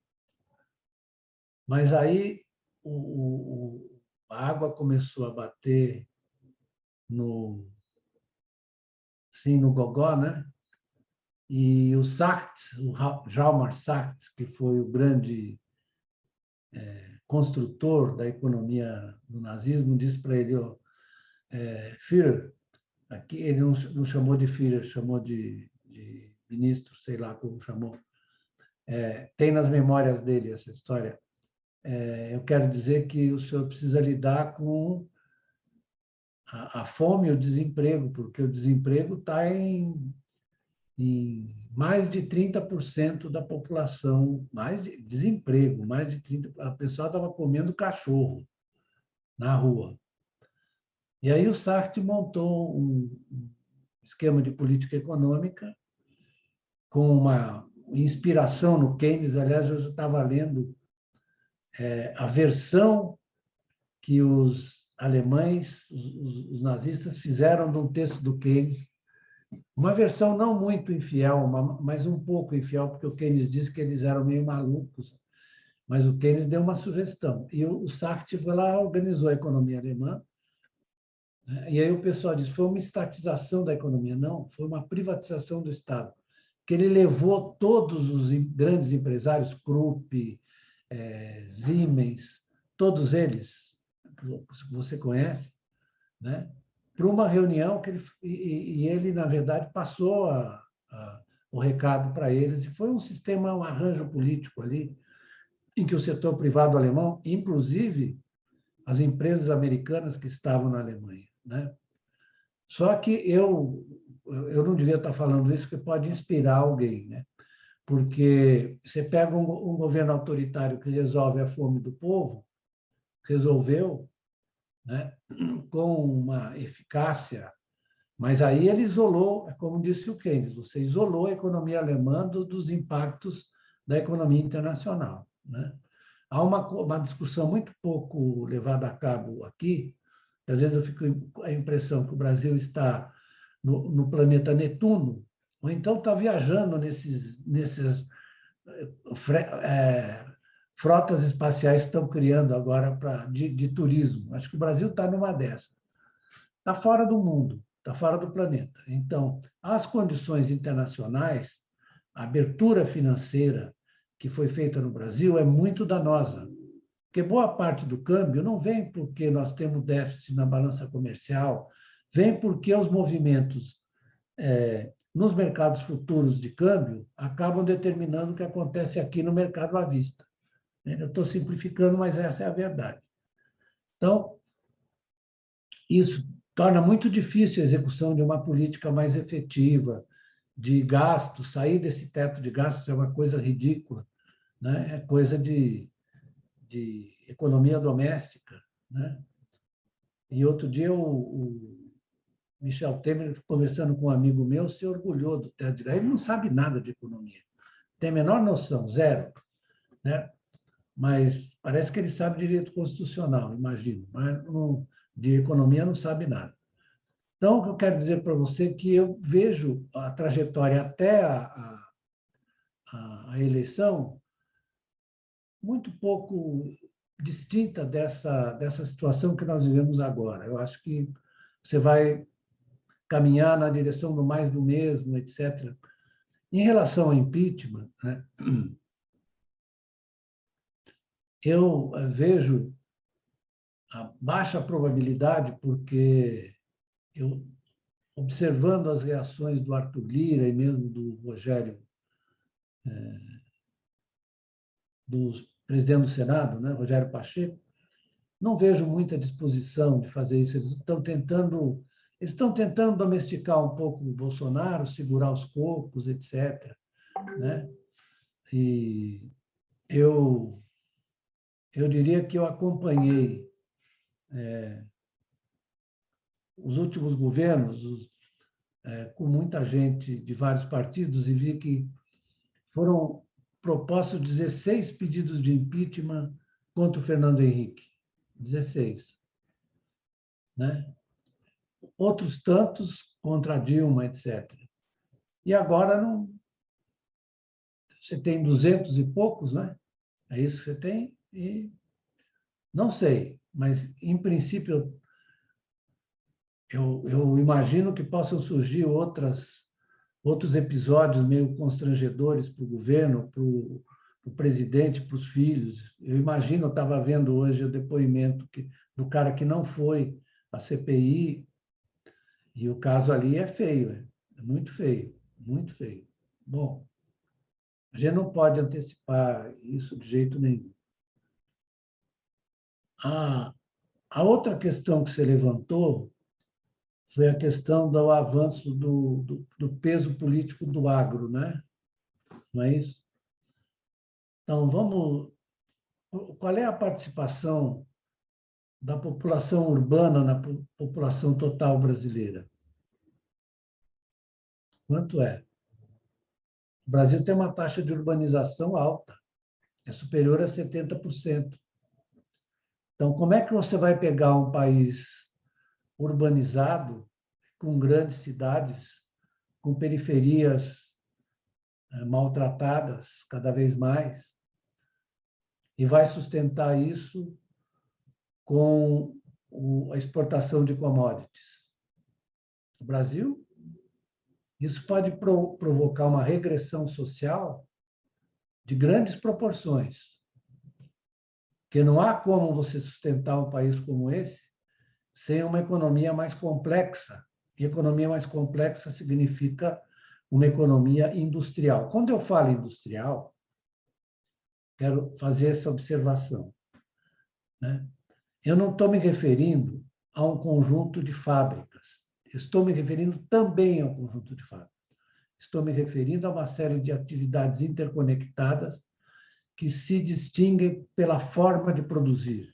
Mas aí a água começou a bater no gogó, né? E o Sartre, o Hjalmar Sartre, que foi o grande construtor da economia do nazismo, disse para ele, Führer, aqui ele não chamou de Führer, chamou de ministro, sei lá como chamou. Tem nas memórias dele essa história. Eu quero dizer que o senhor precisa lidar com a fome e o desemprego, porque o desemprego está em mais de 30% da população, desemprego, mais de 30%. A pessoa estava comendo cachorro na rua. E aí o Sartre montou um esquema de política econômica com uma inspiração no Keynes. Aliás, eu já estava lendo a versão que os alemães, os nazistas, fizeram de um texto do Keynes, uma versão não muito infiel, mas um pouco infiel, porque o Keynes disse que eles eram meio malucos, mas o Keynes deu uma sugestão. E o Sartre foi lá, organizou a economia alemã, né? E aí o pessoal disse, foi uma estatização da economia. Não, foi uma privatização do Estado, que ele levou todos os grandes empresários, Krupp, Siemens, todos eles, que você conhece, né? Para uma reunião que ele, na verdade, passou o recado para eles, e foi um sistema, um arranjo político ali, em que o setor privado alemão, inclusive as empresas americanas que estavam na Alemanha, né? Só que eu não devia estar falando isso, porque pode inspirar alguém, né? Porque você pega um governo autoritário que resolve a fome do povo, resolveu, né, com uma eficácia, mas aí ele isolou, como disse o Keynes, você isolou a economia alemã dos impactos da economia internacional, né? há uma discussão muito pouco levada a cabo aqui, que às vezes eu fico com a impressão que o Brasil está no planeta Netuno, ou então está viajando nesses frotas espaciais que estão criando agora de turismo. Acho que o Brasil está numa dessas. Está fora do mundo, está fora do planeta. Então, as condições internacionais, a abertura financeira que foi feita no Brasil é muito danosa, porque boa parte do câmbio não vem porque nós temos déficit na balança comercial, vem porque os movimentos nos mercados futuros de câmbio acabam determinando o que acontece aqui no mercado à vista. Eu estou simplificando, mas essa é a verdade. Então, isso torna muito difícil a execução de uma política mais efetiva de gastos. Sair desse teto de gastos é uma coisa ridícula, né? É coisa de economia doméstica, né? E outro dia o Michel Temer, conversando com um amigo meu, se orgulhou do teto de gastos. Ele não sabe nada de economia, tem a menor noção, zero, né? Mas parece que ele sabe direito constitucional, imagino, mas não, de economia não sabe nada. Então, o que eu quero dizer para você é que eu vejo a trajetória até a eleição muito pouco distinta dessa situação que nós vivemos agora. Eu acho que você vai caminhar na direção do mais do mesmo, etc. Em relação ao impeachment, né, eu vejo a baixa probabilidade, porque eu, observando as reações do Arthur Lira e mesmo do Rogério, do presidente do Senado, né, Rogério Pacheco, não vejo muita disposição de fazer isso. Eles estão tentando domesticar um pouco o Bolsonaro, segurar os cocos, etc., né? E eu diria que eu acompanhei os últimos governos com muita gente de vários partidos e vi que foram propostos 16 pedidos de impeachment contra o Fernando Henrique. 16. Né? Outros tantos contra a Dilma, etc. E agora você tem 200 e poucos, né? É isso que você tem? E não sei, mas, em princípio, eu imagino que possam surgir outros episódios meio constrangedores para o governo, para o presidente, para os filhos. Eu imagino, eu estava vendo hoje o depoimento do cara que não foi à CPI, e o caso ali é feio, é muito feio, muito feio. Bom, a gente não pode antecipar isso de jeito nenhum. A outra questão que você levantou foi a questão do avanço do peso político do agro, né? Não é isso? Então, qual é a participação da população urbana na população total brasileira? Quanto é? O Brasil tem uma taxa de urbanização alta, é superior a 70%. Então, como é que você vai pegar um país urbanizado, com grandes cidades, com periferias maltratadas cada vez mais, e vai sustentar isso com a exportação de commodities? O Brasil, isso pode provocar uma regressão social de grandes proporções, porque não há como você sustentar um país como esse sem uma economia mais complexa. E economia mais complexa significa uma economia industrial. Quando eu falo industrial, quero fazer essa observação, né? Eu não estou me referindo a um conjunto de fábricas. Estou me referindo também a um conjunto de fábricas. Estou me referindo a uma série de atividades interconectadas que se distinguem pela forma de produzir.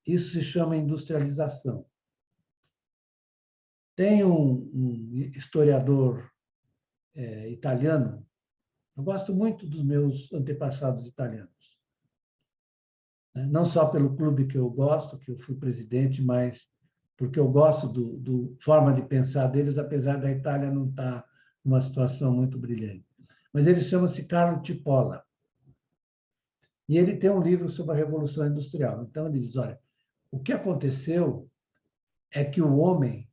Isso se chama industrialização. Tem um historiador italiano, eu gosto muito dos meus antepassados italianos, né? Não só pelo clube que eu gosto, que eu fui presidente, mas porque eu gosto do forma de pensar deles, apesar da Itália não estar numa situação muito brilhante. Mas ele chama-se Carlo Cipolla. E ele tem um livro sobre a Revolução Industrial. Então, ele diz, olha, o que aconteceu é que o homem,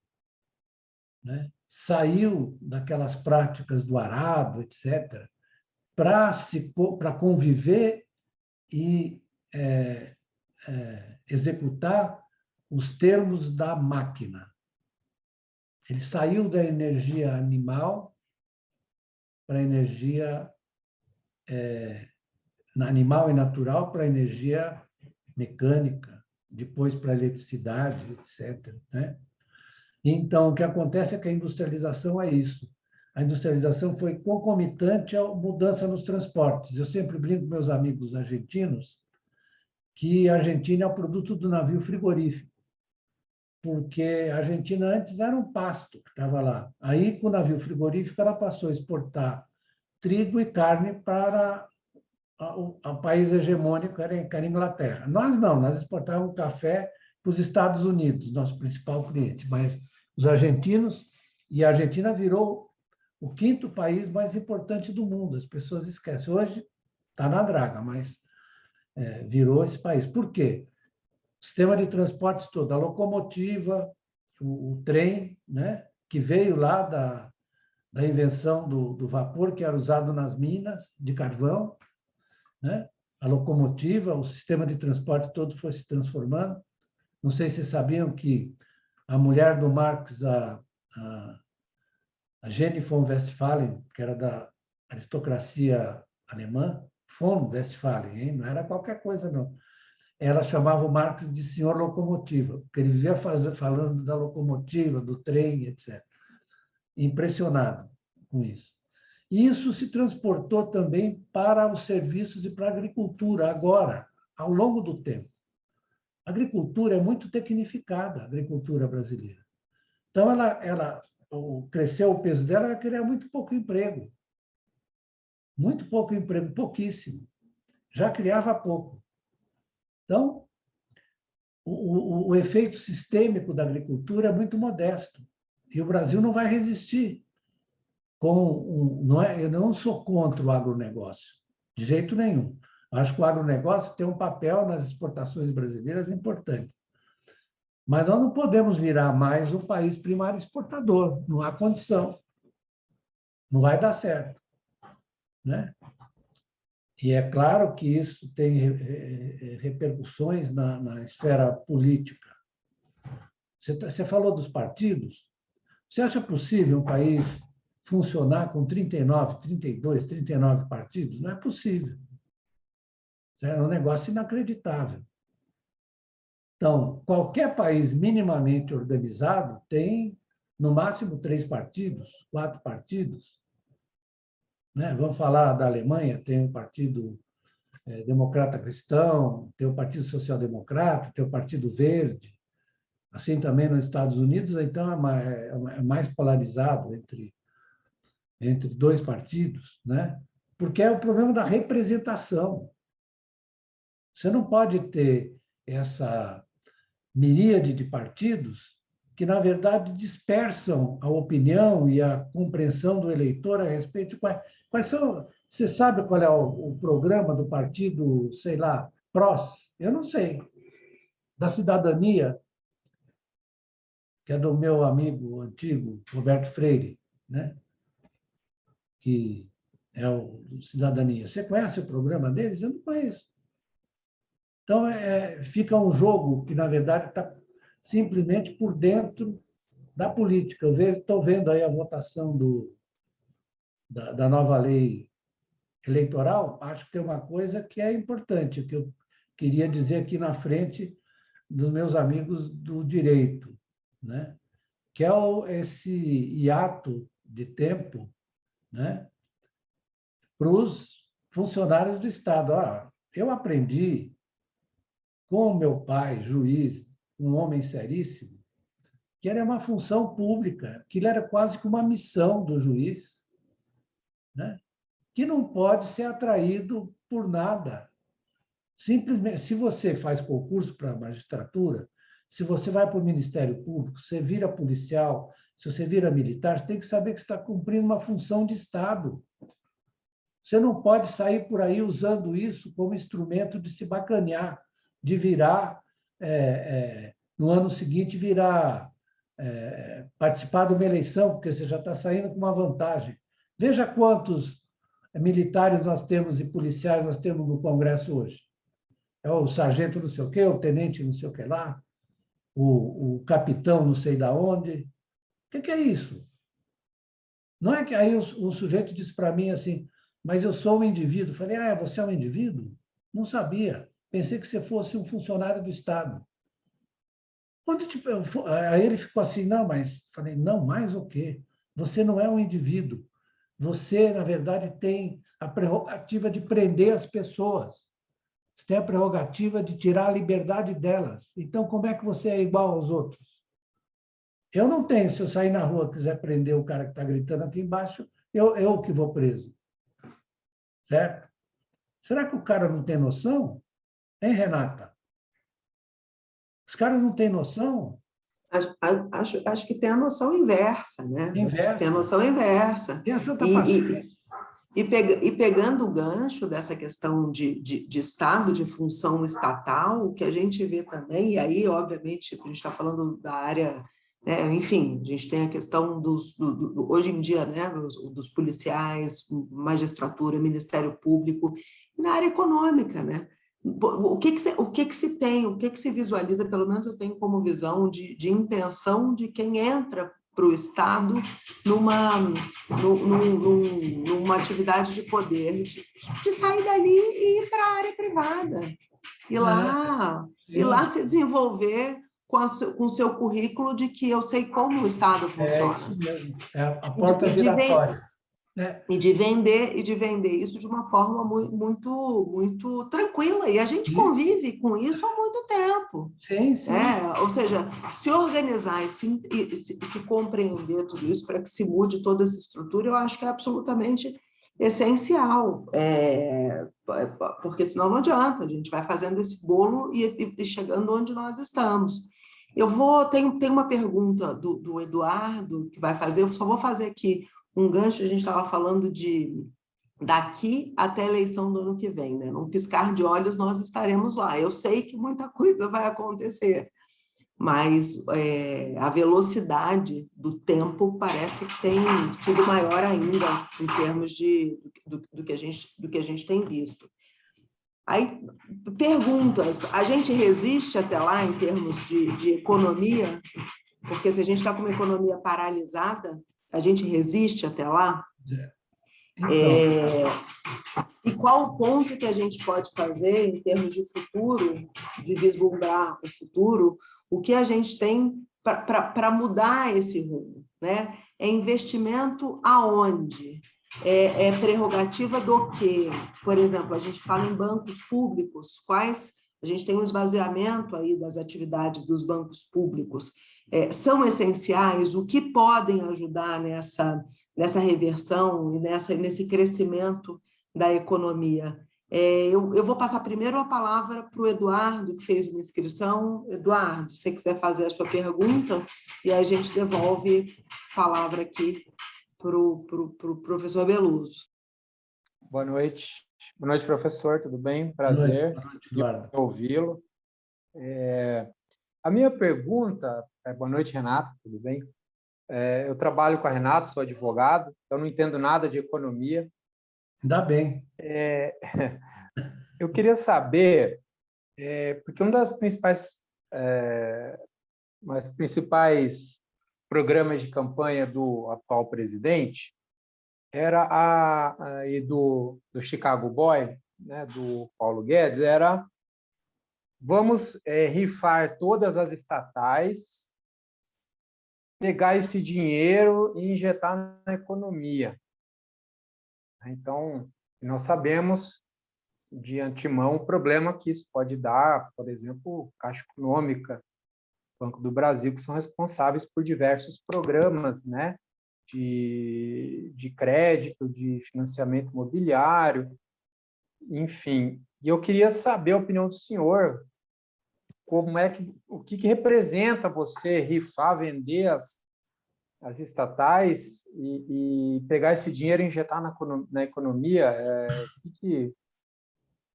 né, saiu daquelas práticas do arado, etc., para conviver e executar os termos da máquina. Ele saiu da energia animal para a energia animal e natural para a energia mecânica, depois para a eletricidade, etc., né? Então, o que acontece é que a industrialização é isso. A industrialização foi concomitante à mudança nos transportes. Eu sempre brinco com meus amigos argentinos que a Argentina é o produto do navio frigorífico, porque a Argentina antes era um pasto que estava lá. Aí, com o navio frigorífico, ela passou a exportar trigo e carne para o país hegemônico, que era a Inglaterra. Nós não, nós exportávamos café para os Estados Unidos, nosso principal cliente, mas os argentinos, e a Argentina virou o 5º país mais importante do mundo, as pessoas esquecem. Hoje está na draga, mas virou esse país. Por quê? O sistema de transportes todo, a locomotiva, o trem, né, que veio lá da invenção do vapor, que era usado nas minas de carvão, né? A locomotiva, o sistema de transporte todo foi se transformando. Não sei se vocês sabiam que a mulher do Marx, a Jenny von Westphalen, que era da aristocracia alemã, von Westphalen, hein? Não era qualquer coisa, não. Ela chamava o Marx de senhor locomotiva, porque ele vivia falando da locomotiva, do trem, etc. Impressionado com isso. E isso se transportou também para os serviços e para a agricultura, agora, ao longo do tempo. A agricultura é muito tecnificada, a agricultura brasileira. Então, ela cresceu o peso dela, ela criar muito pouco emprego. Muito pouco emprego, pouquíssimo. Já criava pouco. Então, o efeito sistêmico da agricultura é muito modesto. E o Brasil não vai resistir. Eu não sou contra o agronegócio, de jeito nenhum. Acho que o agronegócio tem um papel nas exportações brasileiras importante. Mas nós não podemos virar mais um país primário exportador, não há condição. Não vai dar certo, né? E é claro que isso tem repercussões na esfera política. Você falou dos partidos. Você acha possível um país funcionar com 39, 32, 39 partidos? Não é possível. É um negócio inacreditável. Então, qualquer país minimamente organizado tem, no máximo, 3 partidos, 4 partidos. Né? Vamos falar da Alemanha, tem o Partido Democrata Cristão, tem o Partido Social Democrata, tem o Partido Verde. Assim também nos Estados Unidos, então, é mais polarizado entre 2 partidos, né? Porque é o problema da representação. Você não pode ter essa miríade de partidos que, na verdade, dispersam a opinião e a compreensão do eleitor a respeito de quais são. Você sabe qual é o programa do partido, sei lá, PROS? Eu não sei. Da cidadania, que é do meu amigo antigo, Roberto Freire, né? Que é o Cidadania. Você conhece o programa deles? Eu não conheço. Então, fica um jogo que, na verdade, está simplesmente por dentro da política. Eu estou vendo aí a votação da nova lei eleitoral. Acho que tem uma coisa que é importante, que eu queria dizer aqui na frente dos meus amigos do direito, né? Que é esse hiato de tempo, né, para os funcionários do Estado. Eu aprendi com o meu pai, juiz, um homem seríssimo, que era uma função pública, que ele era quase que uma missão do juiz, né, que não pode ser atraído por nada. Simplesmente, se você faz concurso para a magistratura, se você vai para o Ministério Público, você vira policial, se você vira militar, você tem que saber que você está cumprindo uma função de Estado. Você não pode sair por aí usando isso como instrumento de se bacanear, de virar, no ano seguinte, participar de uma eleição, porque você já está saindo com uma vantagem. Veja quantos militares nós temos e policiais nós temos no Congresso hoje. É o sargento não sei o quê, o tenente não sei o que lá, o capitão não sei da onde. O que é isso? Não é que aí o sujeito disse para mim assim, mas eu sou um indivíduo. Falei, você é um indivíduo? Não sabia. Pensei que você fosse um funcionário do Estado. Aí ele ficou assim, não, mas... Falei, não, mais o quê? Você não é um indivíduo. Você, na verdade, tem a prerrogativa de prender as pessoas. Você tem a prerrogativa de tirar a liberdade delas. Então, como é que você é igual aos outros? Eu não tenho. Se eu sair na rua e quiser prender o cara que está gritando aqui embaixo, eu que vou preso. Certo? Será que o cara não tem noção? Hein, Renata? Os caras não têm noção? Acho que tem a noção inversa, né? Inversa. Tem a noção inversa. Tem a Santa Paciência. E pegando o gancho dessa questão de Estado, de função estatal, o que a gente vê também, e aí, obviamente, a gente está falando da área, né, enfim, a gente tem a questão hoje em dia, né, dos policiais, magistratura, Ministério Público, e na área econômica, né? O que se tem, o que se visualiza, pelo menos eu tenho como visão de intenção de quem entra para o Estado numa atividade de poder, de sair dali e ir para a área privada, ir lá se desenvolver com o seu currículo de que eu sei como o Estado funciona. É isso mesmo, é a porta giratória. E de vender isso de uma forma muito tranquila. E a gente convive com isso há muito tempo. Sim. Ou seja, se organizar e se compreender tudo isso para que se mude toda essa estrutura, eu acho que é absolutamente essencial. Porque senão não adianta, a gente vai fazendo esse bolo e chegando onde nós estamos. Tem uma pergunta do Eduardo que vai fazer, eu só vou fazer aqui um gancho. A gente estava falando daqui até a eleição do ano que vem, né? Num piscar de olhos nós estaremos lá. Eu sei que muita coisa vai acontecer, mas a velocidade do tempo parece que tem sido maior ainda em termos do que a gente tem visto. Aí, perguntas, a gente resiste até lá em termos de economia? Porque se a gente está com uma economia paralisada, a gente resiste até lá? E qual o ponto que a gente pode fazer em termos de futuro, de vislumbrar o futuro, o que a gente tem para mudar esse rumo, né? É investimento aonde? É prerrogativa do quê? Por exemplo, a gente fala em bancos públicos, a gente tem um esvaziamento aí das atividades dos bancos públicos. São essenciais, o que podem ajudar nessa reversão e nesse crescimento da economia. Eu vou passar primeiro a palavra para o Eduardo, que fez uma inscrição. Eduardo, se você quiser fazer a sua pergunta, e a gente devolve a palavra aqui para o professor Beluso. Boa noite, professor, tudo bem? Prazer em ouvi-lo. A minha pergunta... Boa noite, Renata, tudo bem? Eu trabalho com a Renata, sou advogado, eu não entendo nada de economia. Ainda bem. Eu queria saber, porque um dos principais programas de campanha do atual presidente era do Chicago Boy, né, do Paulo Guedes, era: vamos rifar todas as estatais, pegar esse dinheiro e injetar na economia. Então, nós sabemos de antemão o problema que isso pode dar, por exemplo, Caixa Econômica, Banco do Brasil, que são responsáveis por diversos programas, né, de crédito, de financiamento imobiliário, enfim. E eu queria saber a opinião do senhor, o que representa você rifar, vender as estatais e pegar esse dinheiro e injetar na economia? O que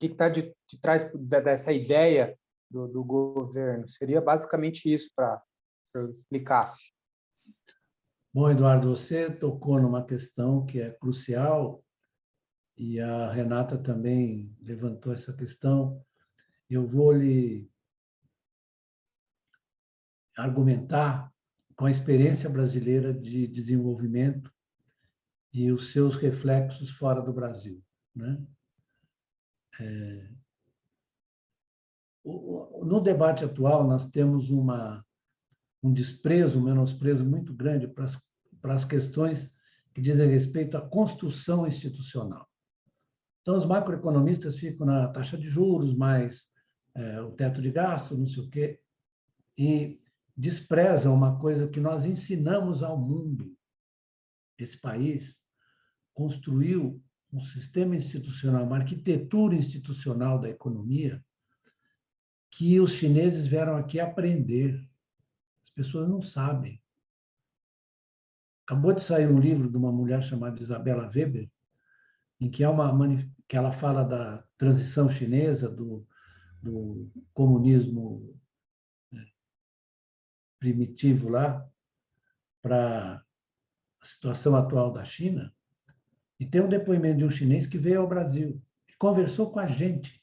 está de trás dessa ideia do governo? Seria basicamente isso, para que eu explicasse. Bom, Eduardo, você tocou numa questão que é crucial e a Renata também levantou essa questão. Eu vou lhe argumentar com a experiência brasileira de desenvolvimento e os seus reflexos fora do Brasil, né? No debate atual, nós temos um desprezo, um menosprezo muito grande para as questões que dizem respeito à construção institucional. Então, os macroeconomistas ficam na taxa de juros, mais o teto de gasto, não sei o quê, e desprezam uma coisa que nós ensinamos ao mundo. Esse país construiu um sistema institucional, uma arquitetura institucional da economia que os chineses vieram aqui aprender. As pessoas não sabem. Acabou de sair um livro de uma mulher chamada Isabella Weber, em que ela fala da transição chinesa, do comunismo primitivo lá, para a situação atual da China. E tem um depoimento de um chinês que veio ao Brasil e conversou com a gente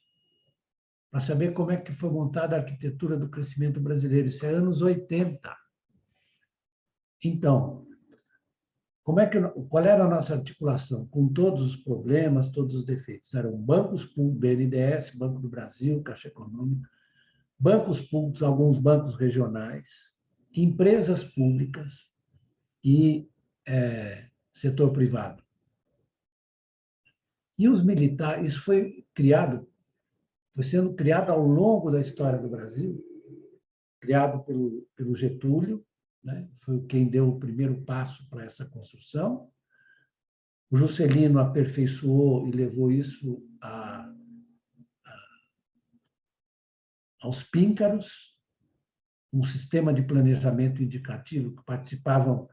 para saber como é que foi montada a arquitetura do crescimento brasileiro. Isso é anos 80. Então, qual era a nossa articulação? Com todos os problemas, todos os defeitos. Eram bancos públicos, BNDES, Banco do Brasil, Caixa Econômica, bancos públicos, alguns bancos regionais, empresas públicas e setor privado. E os militares, isso foi sendo criado ao longo da história do Brasil, criado pelo Getúlio, né? Foi quem deu o primeiro passo para essa construção. O Juscelino aperfeiçoou e levou isso aos píncaros, um sistema de planejamento indicativo que participavam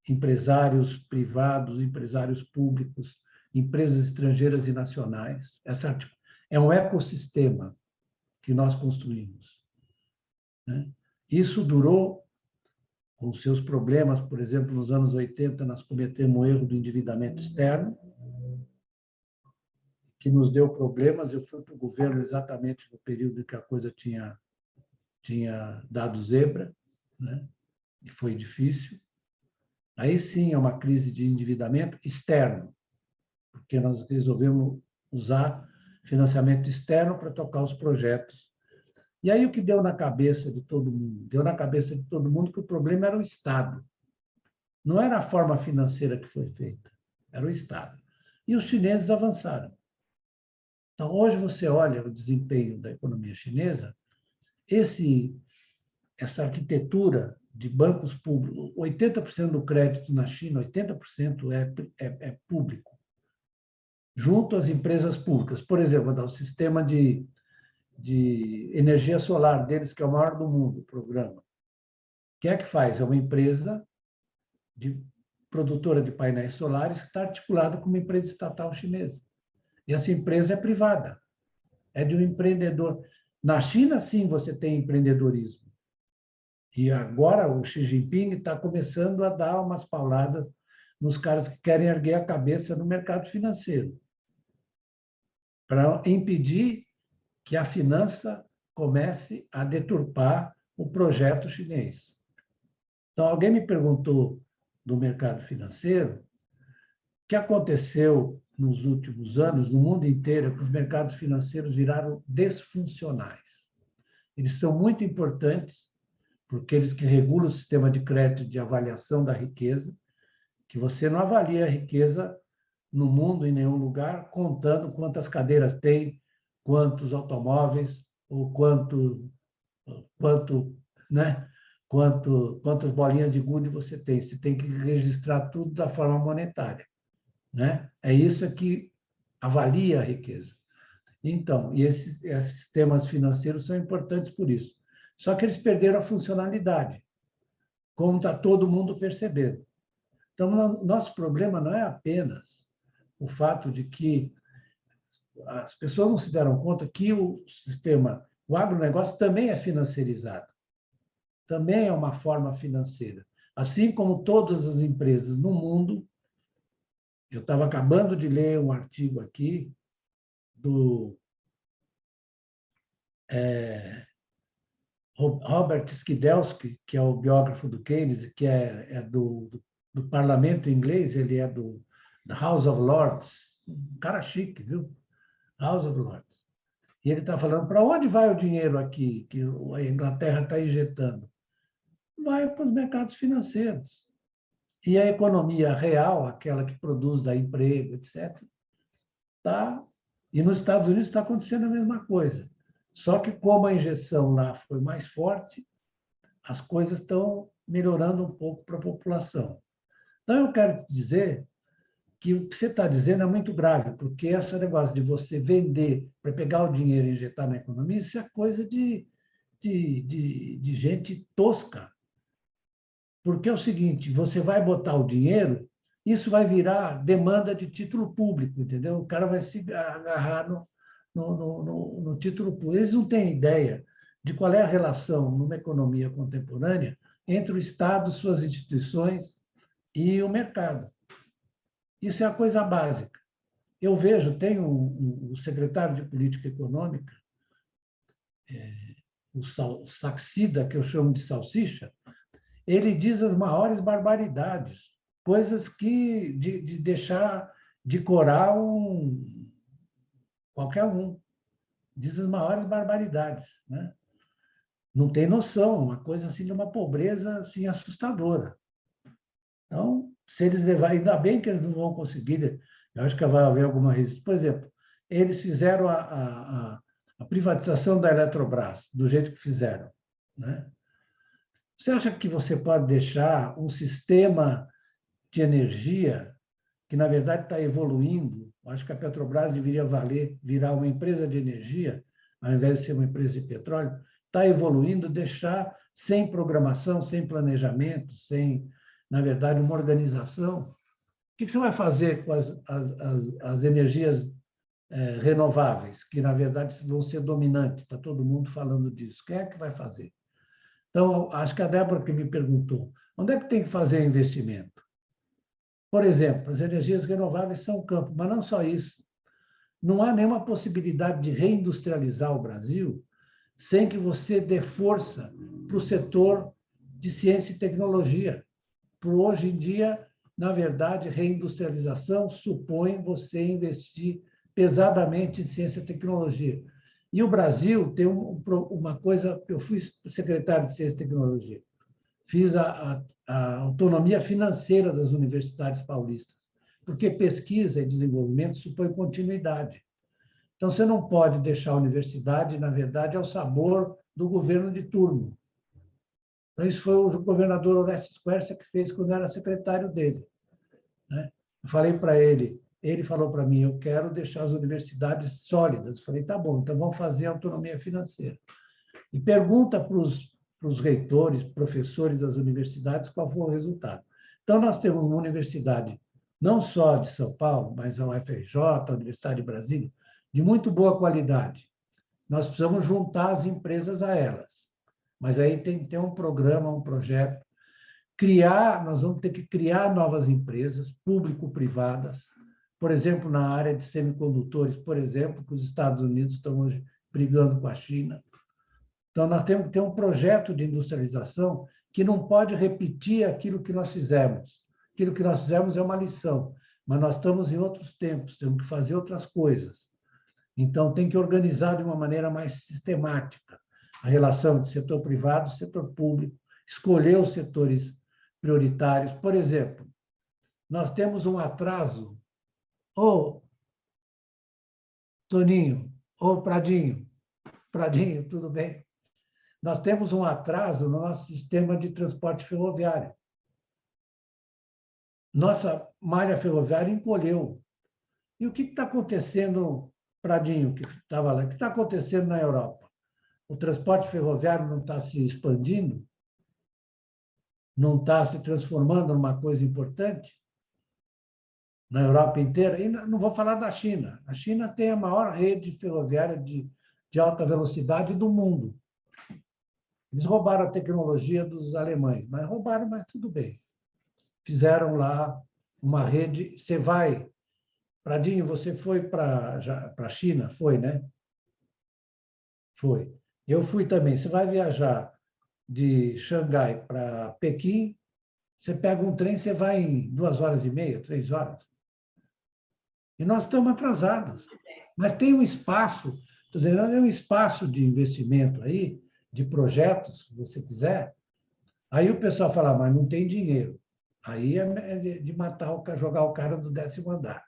empresários privados, empresários públicos, empresas estrangeiras e nacionais. Essa é um ecossistema que nós construímos, né? Isso durou, com seus problemas, por exemplo, nos anos 80, nós cometemos o erro do endividamento externo, que nos deu problemas. Eu fui para o governo exatamente no período em que a coisa tinha dado zebra, né? E foi difícil. Aí sim é uma crise de endividamento externo, porque nós resolvemos usar financiamento externo para tocar os projetos. E aí o que deu na cabeça de todo mundo? Deu na cabeça de todo mundo que o problema era o Estado. Não era a forma financeira que foi feita, era o Estado. E os chineses avançaram. Então, hoje você olha o desempenho da economia chinesa, essa arquitetura de bancos públicos, 80% do crédito na China, 80% é público, junto às empresas públicas. Por exemplo, vou dar o sistema de energia solar deles, que é o maior do mundo, o programa. Quem é que faz? É uma empresa produtora de painéis solares que está articulada com uma empresa estatal chinesa. E essa empresa é privada, é de um empreendedor. Na China, sim, você tem empreendedorismo. E agora o Xi Jinping está começando a dar umas pauladas nos caras que querem erguer a cabeça no mercado financeiro, para impedir que a finança comece a deturpar o projeto chinês. Então, alguém me perguntou do mercado financeiro, o que aconteceu nos últimos anos, no mundo inteiro, é que os mercados financeiros viraram desfuncionais. Eles são muito importantes, porque eles que regulam o sistema de crédito de avaliação da riqueza, que você não avalia a riqueza no mundo, em nenhum lugar, contando quantas cadeiras tem, quantos automóveis, ou quantas bolinhas de gude você tem. Você tem que registrar tudo da forma monetária, né? É isso que avalia a riqueza. Então, e esses sistemas financeiros são importantes por isso. Só que eles perderam a funcionalidade, como está todo mundo percebendo. Então, nosso problema não é apenas o fato de que as pessoas não se deram conta que o sistema, o agronegócio também é financiarizado, também é uma forma financeira. Assim como todas as empresas no mundo, eu estava acabando de ler um artigo aqui do Robert Skidelsky, que é o biógrafo do Keynes, que é do parlamento inglês, ele é do House of Lords, um cara chique, viu? House of Lords. E ele está falando, para onde vai o dinheiro aqui que a Inglaterra está injetando? Vai para os mercados financeiros. E a economia real, aquela que produz, dá emprego, etc., tá? E nos Estados Unidos está acontecendo a mesma coisa. Só que, como a injeção lá foi mais forte, as coisas estão melhorando um pouco para a população. Então, eu quero te dizer que o que você está dizendo é muito grave, porque esse negócio de você vender para pegar o dinheiro e injetar na economia, isso é coisa de gente tosca. Porque é o seguinte, você vai botar o dinheiro, isso vai virar demanda de título público, entendeu? O cara vai se agarrar no título público. Eles não têm ideia de qual é a relação numa economia contemporânea entre o Estado, suas instituições e o mercado. Isso é a coisa básica. Eu vejo, tem um secretário de Política Econômica, o Saxida, que eu chamo de salsicha, ele diz as maiores barbaridades, coisas que de deixar de corar qualquer um. Diz as maiores barbaridades, né? Não tem noção, uma coisa assim de uma pobreza assim assustadora. Então, se eles levarem, ainda bem que eles não vão conseguir, eu acho que vai haver alguma resistência. Por exemplo, eles fizeram a privatização da Eletrobras, do jeito que fizeram, né? Você acha que você pode deixar um sistema de energia que, na verdade, está evoluindo? Acho que a Petrobras deveria virar uma empresa de energia, ao invés de ser uma empresa de petróleo, está evoluindo, deixar sem programação, sem planejamento, sem, na verdade, uma organização. O que você vai fazer com as energias renováveis, que, na verdade, vão ser dominantes? Está todo mundo falando disso. Quem é que vai fazer? Então, acho que a Débora que me perguntou, onde é que tem que fazer investimento? Por exemplo, as energias renováveis são campo, mas não só isso. Não há nenhuma possibilidade de reindustrializar o Brasil sem que você dê força para o setor de ciência e tecnologia. Por hoje em dia, na verdade, reindustrialização supõe você investir pesadamente em ciência e tecnologia. E o Brasil tem uma coisa, eu fui secretário de Ciência e Tecnologia, fiz a autonomia financeira das universidades paulistas, porque pesquisa e desenvolvimento supõe continuidade. Então, você não pode deixar a universidade, na verdade, ao sabor do governo de turno. Então, isso foi o governador Orestes Quercia que fez quando era secretário dele, né? Eu falei para ele, ele falou para mim, eu quero deixar as universidades sólidas. Eu falei, tá bom, então vamos fazer autonomia financeira. E pergunta para os reitores, professores das universidades qual foi o resultado. Então, nós temos uma universidade, não só de São Paulo, mas a UFRJ, a Universidade de Brasília, de muito boa qualidade. Nós precisamos juntar as empresas a elas. Mas aí tem que ter um programa, um projeto. Nós vamos ter que criar novas empresas, público-privadas, por exemplo, na área de semicondutores, por exemplo, que os Estados Unidos estão hoje brigando com a China. Então, nós temos que ter um projeto de industrialização que não pode repetir aquilo que nós fizemos. Aquilo que nós fizemos é uma lição, mas nós estamos em outros tempos, temos que fazer outras coisas. Então, tem que organizar de uma maneira mais sistemática a relação de setor privado e setor público, escolher os setores prioritários. Por exemplo, nós temos um atraso. Toninho, Pradinho, tudo bem? Nós temos um atraso no nosso sistema de transporte ferroviário. Nossa malha ferroviária encolheu. E o que está acontecendo Pradinho, que estava lá, o que está acontecendo na Europa? O transporte ferroviário não está se expandindo? Não está se transformando numa coisa importante? Na Europa inteira? E não vou falar da China. A China tem a maior rede ferroviária de alta velocidade do mundo. Eles roubaram a tecnologia dos alemães, mas roubaram, mas tudo bem. Fizeram lá uma rede. Você vai, Pradinho, você foi para a China? Foi, né? Foi. Eu fui também. Você vai viajar de Xangai para Pequim, você pega um trem, você vai em 2h30, 3 horas. E nós estamos atrasados. Mas tem um espaço, estou dizendo, tem um espaço de investimento aí, de projetos, se você quiser. Aí o pessoal fala, mas não tem dinheiro. Aí é de matar, jogar o cara do 10º andar.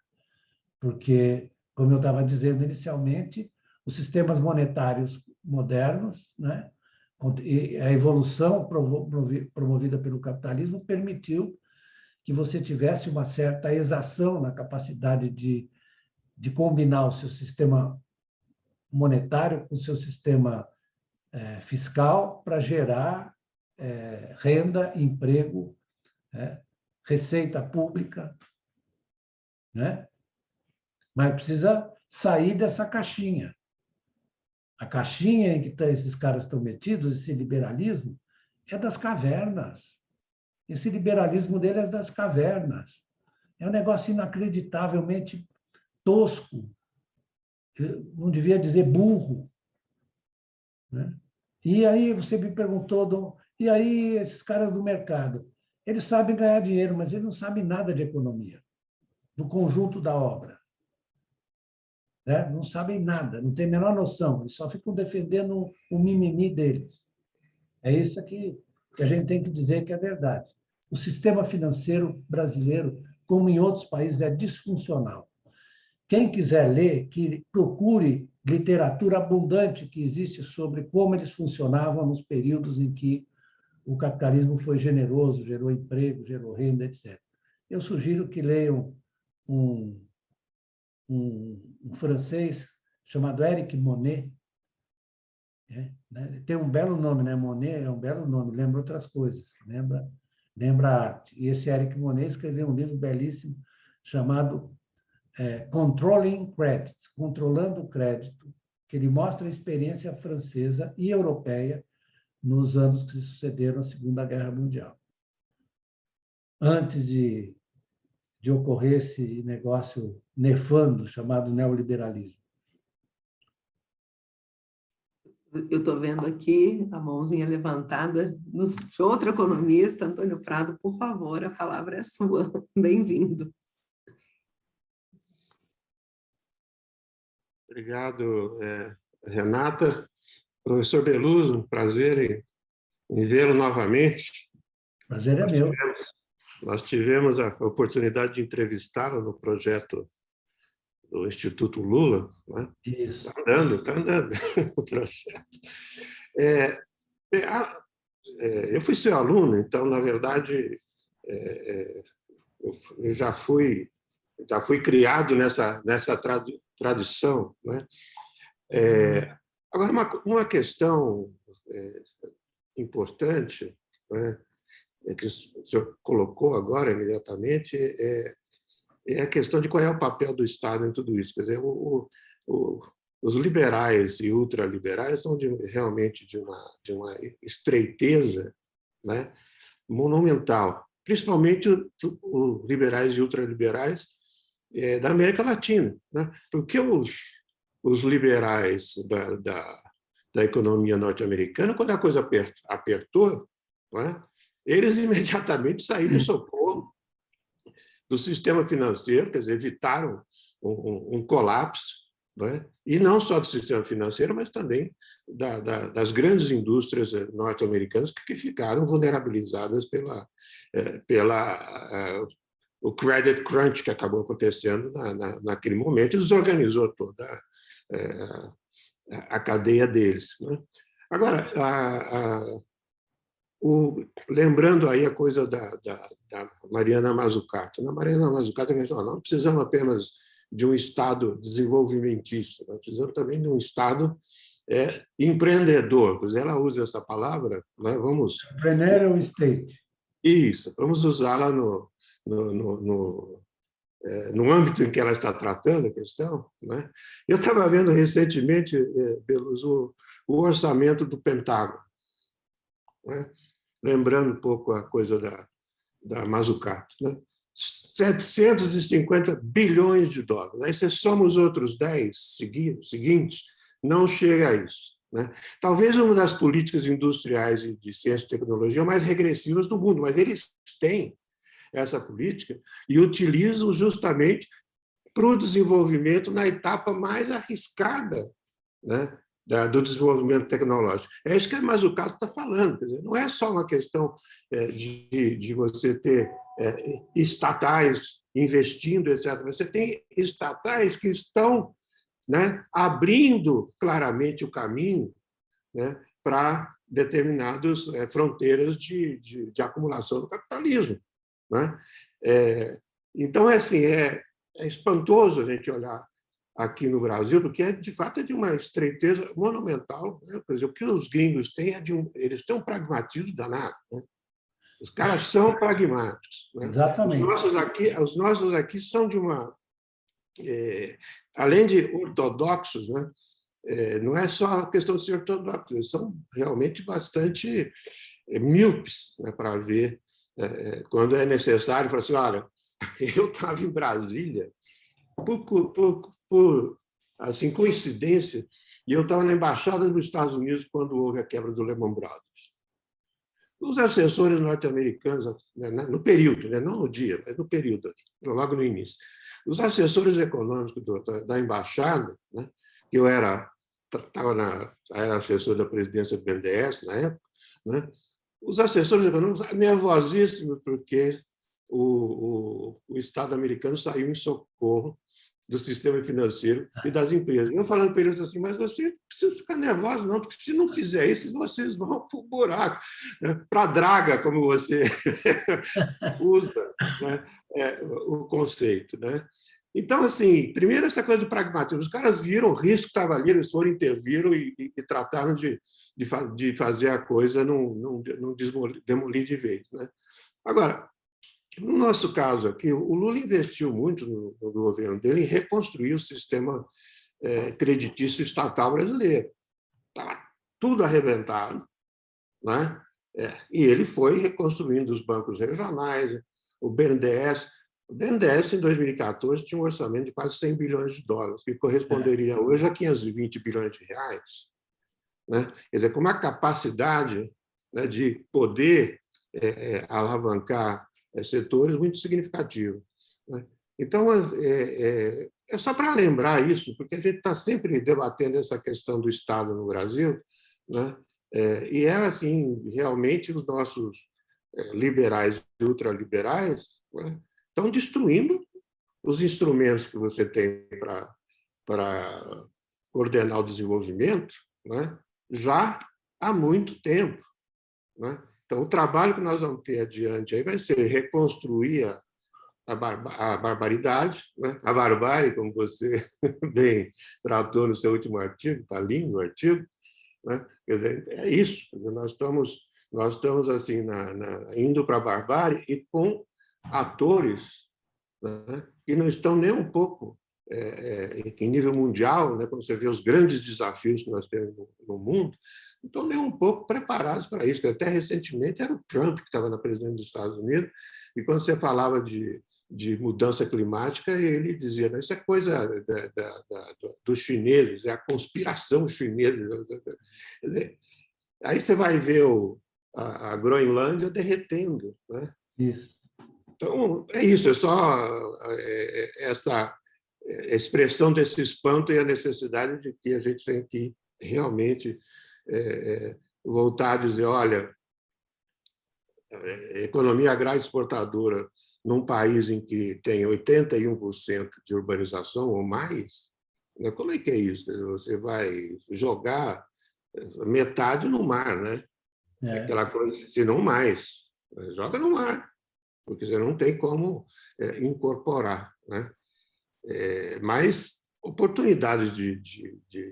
Porque, como eu estava dizendo inicialmente, os sistemas monetários modernos, né, e a evolução promovida pelo capitalismo permitiu que você tivesse uma certa exação na capacidade de combinar o seu sistema monetário com o seu sistema fiscal para gerar renda, emprego, receita pública, né? Mas precisa sair dessa caixinha. A caixinha em que esses caras estão metidos, esse liberalismo, é das cavernas. Esse liberalismo dele é das cavernas. É um negócio inacreditavelmente tosco. Eu não devia dizer burro. Né? E aí você me perguntou, e aí esses caras do mercado? Eles sabem ganhar dinheiro, mas eles não sabem nada de economia, do conjunto da obra. Né? Não sabem nada, não têm a menor noção, eles só ficam defendendo o mimimi deles. É isso que a gente tem que dizer que é verdade. O sistema financeiro brasileiro, como em outros países, é disfuncional. Quem quiser ler, que procure literatura abundante que existe sobre como eles funcionavam nos períodos em que o capitalismo foi generoso, gerou emprego, gerou renda, etc. Eu sugiro que leiam um francês chamado Éric Monnet. Tem um belo nome, né? Monnet é um belo nome, lembra outras coisas, lembra a arte. E esse Éric Monnet escreveu um livro belíssimo chamado Controlling Credit, Controlando o Crédito, que ele mostra a experiência francesa e europeia nos anos que sucederam à Segunda Guerra Mundial. Antes de ocorrer esse negócio nefando chamado neoliberalismo. Eu estou vendo aqui a mãozinha levantada de outro economista, Antônio Prado, por favor, a palavra é sua. Bem-vindo. Obrigado, Renata. Professor Beluso, um prazer em vê-lo novamente. Prazer é meu. Nós tivemos a oportunidade de entrevistá-lo no projeto do Instituto Lula. Né? Isso. Está andando o projeto. Eu fui seu aluno, então, na verdade, eu já fui criado nessa tradição. Né? Agora, uma questão importante, né, que o senhor colocou agora imediatamente é a questão de qual é o papel do Estado em tudo isso. Quer dizer, os liberais e ultraliberais são realmente de uma estreiteza, né, monumental, principalmente os liberais e ultraliberais da América Latina, né? Porque os liberais da economia norte-americana, quando a coisa apertou, né, eles imediatamente saíram em socorro do sistema financeiro, quer dizer, evitaram um colapso, né? E não só do sistema financeiro, mas também das grandes indústrias norte-americanas que ficaram vulnerabilizadas o credit crunch que acabou acontecendo naquele momento e desorganizou toda a cadeia deles. Né? Agora, lembrando aí a coisa da Mariana Mazzucato. Na Mariana Mazzucato, não precisamos apenas de um Estado desenvolvimentista, nós precisamos também de um Estado empreendedor. Pois ela usa essa palavra, né? Entrepreneurial State. Isso, vamos usá-la no âmbito em que ela está tratando a questão, né? Eu estava vendo recentemente, Beluso, o orçamento do Pentágono, né? Lembrando um pouco a coisa da Mazzucato, né? 750 bilhões de dólares. Aí você soma os outros 10 seguintes, não chega a isso, né? Talvez uma das políticas industriais de ciência e tecnologia mais regressivas do mundo, mas eles têm essa política e utilizam justamente para o desenvolvimento na etapa mais arriscada, né, do desenvolvimento tecnológico. É isso que a Mazzucato está falando. Quer dizer, não é só uma questão de você ter estatais investindo, etc. Você tem estatais que estão, né, abrindo claramente o caminho, né, para determinadas fronteiras de acumulação do capitalismo, né? Então, assim, é espantoso a gente olhar aqui no Brasil, porque, de fato, é de uma estreiteza monumental, né? Quer dizer, o que os gringos têm eles têm um pragmatismo danado, né? Os caras são pragmáticos, né? Exatamente. Os nossos aqui são de uma... além de ortodoxos, né? Não é só a questão de ser ortodoxos, eles são realmente bastante míopes, né, para ver quando é necessário. Falar assim, olha, eu estava em Brasília, por assim, coincidência, e eu estava na Embaixada dos Estados Unidos quando houve a quebra do Lehman Brothers. Os assessores norte-americanos, né, no período, né, não no dia, mas no período, logo no início, os assessores econômicos da Embaixada, né, que eu era assessor da presidência do BNDES na época, né, os assessores econômicos nervosíssimos porque o Estado americano saiu em socorro do sistema financeiro e das empresas. Eu falando para eles assim, mas vocês não precisam ficar nervosos, não, porque se não fizer isso, vocês vão para o buraco, né? Para a draga, como você usa, né, o conceito, né? Então, assim, primeiro essa coisa do pragmatismo. Os caras viram o risco que estava ali, eles foram, interviram e trataram de fazer a coisa não demolir de vez, né? Agora, no nosso caso aqui, o Lula investiu muito no governo dele em reconstruir o sistema creditício estatal brasileiro. Estava tudo arrebentado, né? E ele foi reconstruindo os bancos regionais, o BNDES. O BNDES, em 2014, tinha um orçamento de quase 100 bilhões de dólares, que corresponderia hoje a 520 bilhões de reais, né? Quer dizer, com uma capacidade, né, de poder alavancar setores muito significativos, né? Então, é só para lembrar isso, porque a gente está sempre debatendo essa questão do Estado no Brasil, né? E assim, realmente os nossos liberais e ultraliberais, né, estão destruindo os instrumentos que você tem para coordenar o desenvolvimento, né, já há muito tempo, né? Então, o trabalho que nós vamos ter adiante aí vai ser reconstruir a barbaridade, né? A barbárie, como você bem tratou no seu último artigo, está lindo o artigo, né? Quer dizer, é isso, nós estamos assim, indo para a barbárie e com atores, né, que não estão nem um pouco em nível mundial, né, quando você vê os grandes desafios que nós temos no mundo, não estão nem um pouco preparados para isso. Até recentemente era o Trump que estava na presidência dos Estados Unidos, e quando você falava de mudança climática, ele dizia, não, isso é coisa dos chineses, é a conspiração chinesa. Aí você vai ver a Groenlândia derretendo, né? Isso. Então, é isso, é só essa expressão desse espanto e a necessidade de que a gente tem que realmente voltar a dizer, olha, economia agrária exportadora num país em que tem 81% de urbanização ou mais, né? Como é que é isso? Você vai jogar metade no mar, né? Aquela coisa, se não mais, joga no mar, porque você não tem como incorporar, né? Mas oportunidades de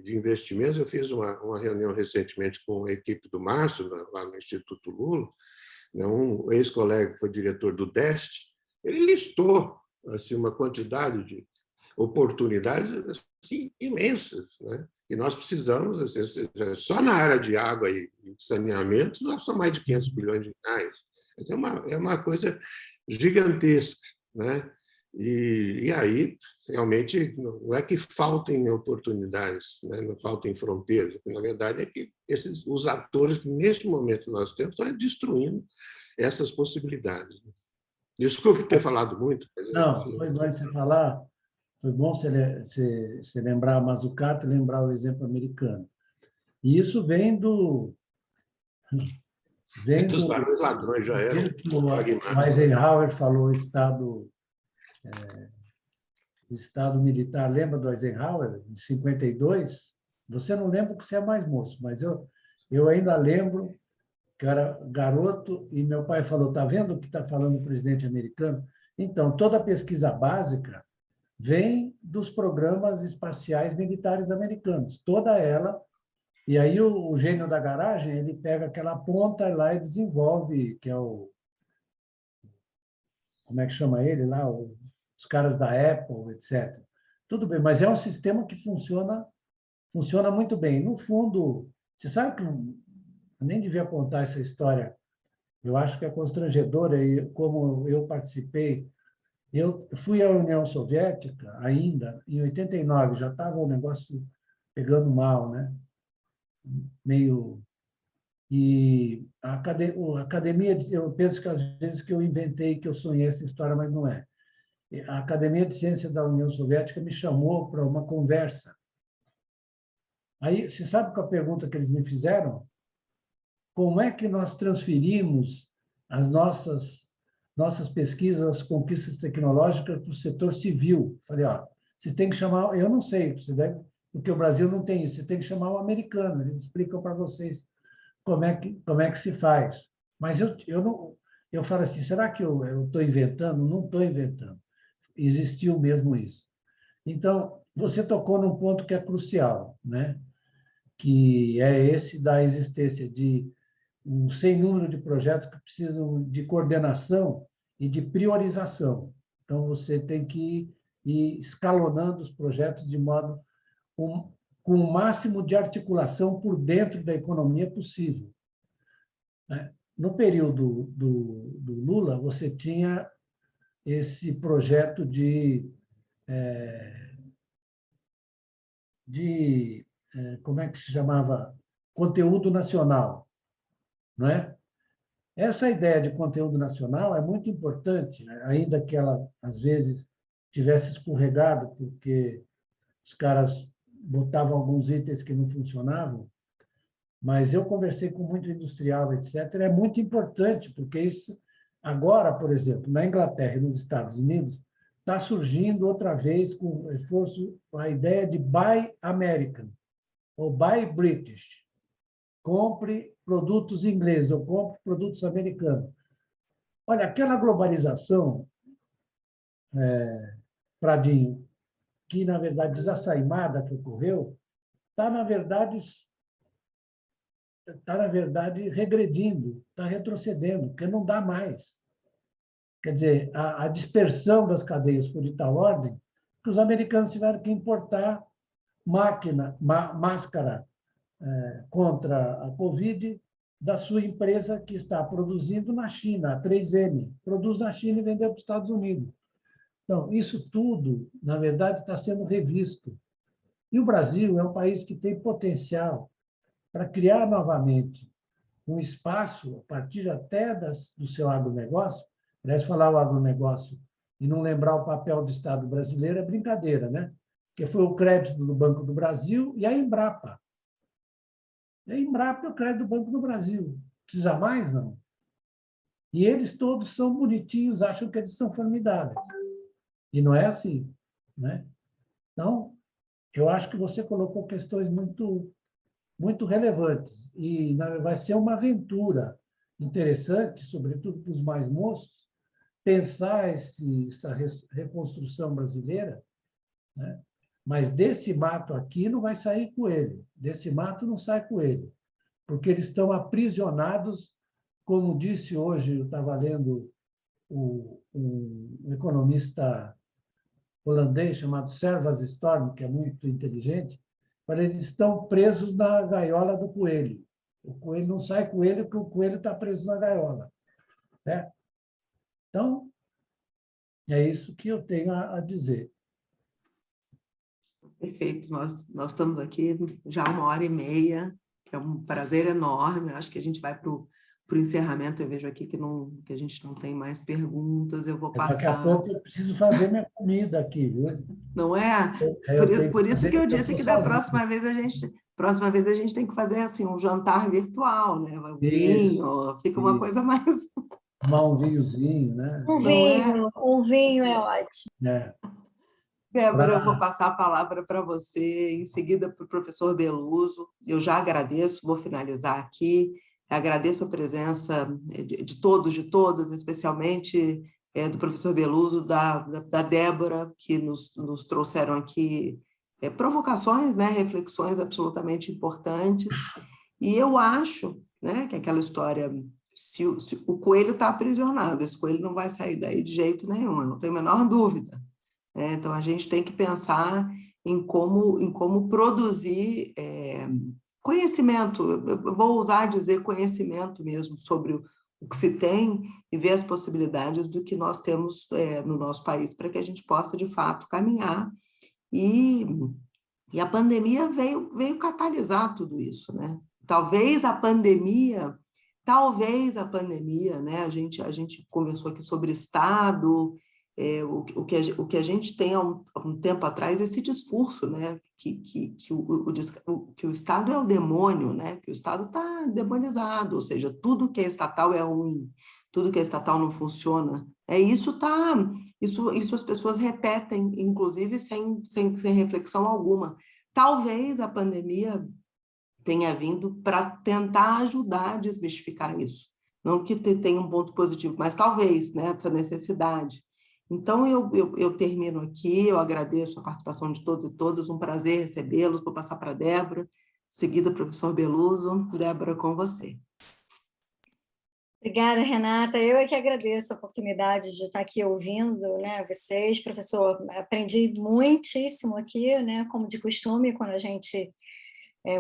investimentos. Eu fiz uma reunião recentemente com a equipe do Márcio, lá no Instituto Lula, né, um ex-colega que foi diretor do DEST, ele listou assim, uma quantidade de oportunidades assim, imensas, né? E nós precisamos, assim, só na área de água e saneamento, nós são mais de 500 bilhões de reais. É uma coisa gigantesca, né? E aí, realmente, não é que faltem oportunidades, né? Não faltem fronteiras. Na verdade, é que os atores que, neste momento, nós temos, estão destruindo essas possibilidades. Desculpe ter falado muito. Mas, não, enfim, foi bom você falar. Foi bom você lembrar a Mazzucato e lembrar o exemplo americano. E isso vem dos vários ladrões já eram. O Eisenhower falou o Estado militar. Lembra do Eisenhower, em 52? Você não lembra que você é mais moço, mas eu ainda lembro que eu era garoto e meu pai falou, está vendo o que está falando o presidente americano? Então, toda a pesquisa básica vem dos programas espaciais militares americanos, toda ela. E aí o gênio da garagem, ele pega aquela ponta lá e desenvolve, que é como é que chama ele lá? Os caras da Apple, etc. Tudo bem, mas é um sistema que funciona muito bem. No fundo, você sabe que eu nem devia contar essa história, eu acho que é constrangedora, e como eu participei, eu fui à União Soviética ainda, em 89, já estava o negócio pegando mal, né? Meio... E a academia, eu penso que às vezes que eu inventei, que eu sonhei essa história, mas não é. A Academia de Ciências da União Soviética me chamou para uma conversa. Aí, você sabe qual a pergunta que eles me fizeram? Como é que nós transferimos as nossas pesquisas, as conquistas tecnológicas para o setor civil? Falei, ó, vocês têm que chamar, eu não sei, porque o Brasil não tem isso, você tem que chamar o americano, eles explicam para vocês como é que se faz. Mas eu falo assim, será que eu estou inventando? Não estou inventando. Existiu mesmo isso. Então, você tocou num ponto que é crucial, né? Que é esse da existência de um sem número de projetos que precisam de coordenação e de priorização. Então, você tem que ir escalonando os projetos de modo com o máximo de articulação por dentro da economia possível. No período do Lula, você tinha esse projeto como é que se chamava? Conteúdo nacional, não é? Essa ideia de conteúdo nacional é muito importante, né? Ainda que ela, às vezes, tivesse escorregado, porque os caras botavam alguns itens que não funcionavam, mas eu conversei com muito industrial, etc. É muito importante, porque isso, agora, por exemplo, na Inglaterra e nos Estados Unidos, está surgindo outra vez com esforço a ideia de Buy American, ou Buy British. Compre produtos ingleses ou compre produtos americanos. Olha, aquela globalização, Pradinho, que, na verdade, desassaimada que ocorreu, está, na verdade, regredindo, está retrocedendo, porque não dá mais. Quer dizer, a dispersão das cadeias foi de tal ordem que os americanos tiveram que importar máscara contra a Covid da sua empresa que está produzindo na China, a 3M. Produz na China e vendeu para os Estados Unidos. Então, isso tudo, na verdade, está sendo revisto. E o Brasil é um país que tem potencial para criar novamente um espaço, a partir até do seu agronegócio. Aliás, falar o agronegócio e não lembrar o papel do Estado brasileiro é brincadeira, né? Porque foi o crédito do Banco do Brasil e a Embrapa. E a Embrapa é o crédito do Banco do Brasil. Precisa mais? Não. E eles todos são bonitinhos, acham que eles são formidáveis. E não é assim, né? Então, eu acho que você colocou questões muito, muito relevantes. E vai ser uma aventura interessante, sobretudo para os mais moços, pensar essa reconstrução brasileira né? Mas desse mato aqui não vai sair coelho, desse mato não sai coelho, porque eles estão aprisionados, como disse hoje, eu estava lendo um economista holandês chamado Servas Storm, que é muito inteligente, mas eles estão presos na gaiola do coelho. O coelho não sai coelho porque o coelho está preso na gaiola. Certo? Então, é isso que eu tenho a dizer. Perfeito. Nós estamos aqui já 1h30, que é um prazer enorme. Acho que a gente vai para o encerramento. Eu vejo aqui que a gente não tem mais perguntas. Eu vou passar. Daqui a pouco eu preciso fazer minha comida aqui, viu? Não é? Por isso que eu disse que da próxima vez a gente tem que fazer assim um jantar virtual, né? Um vinho, fica uma coisa mais. Tomar um vinhozinho, né? Um vinho é ótimo. É. Débora, eu vou passar a palavra para você, em seguida para o professor Beluso. Eu já agradeço, vou finalizar aqui. Agradeço a presença de todos, de todas, especialmente do professor Beluso, da Débora, que nos trouxeram aqui provocações, né, reflexões absolutamente importantes. E eu acho, né, que aquela história, se o coelho está aprisionado, esse coelho não vai sair daí de jeito nenhum, eu não tenho a menor dúvida. Então, a gente tem que pensar em como produzir conhecimento, eu vou usar dizer conhecimento mesmo sobre o que se tem e ver as possibilidades do que nós temos no nosso país, para que a gente possa, de fato, caminhar. E a pandemia veio catalisar tudo isso, né? Talvez a pandemia, né? A gente conversou aqui sobre Estado, o que a gente tem há um tempo atrás, esse discurso, né? que o Estado é o demônio, né? Que o Estado está demonizado, ou seja, tudo que é estatal é ruim, tudo que é estatal não funciona. Isso as pessoas repetem, inclusive sem reflexão alguma. Talvez a pandemia tenha vindo para tentar ajudar a desmistificar isso. Não que tenha um ponto positivo, mas talvez, né, essa necessidade. Então, eu termino aqui, eu agradeço a participação de todos e todas, um prazer recebê-los, vou passar para a Débora, seguida professor Beluso. Débora, com você. Obrigada, Renata. Eu é que agradeço a oportunidade de estar aqui ouvindo, né, vocês, professor. Aprendi muitíssimo aqui, né, como de costume, quando a gente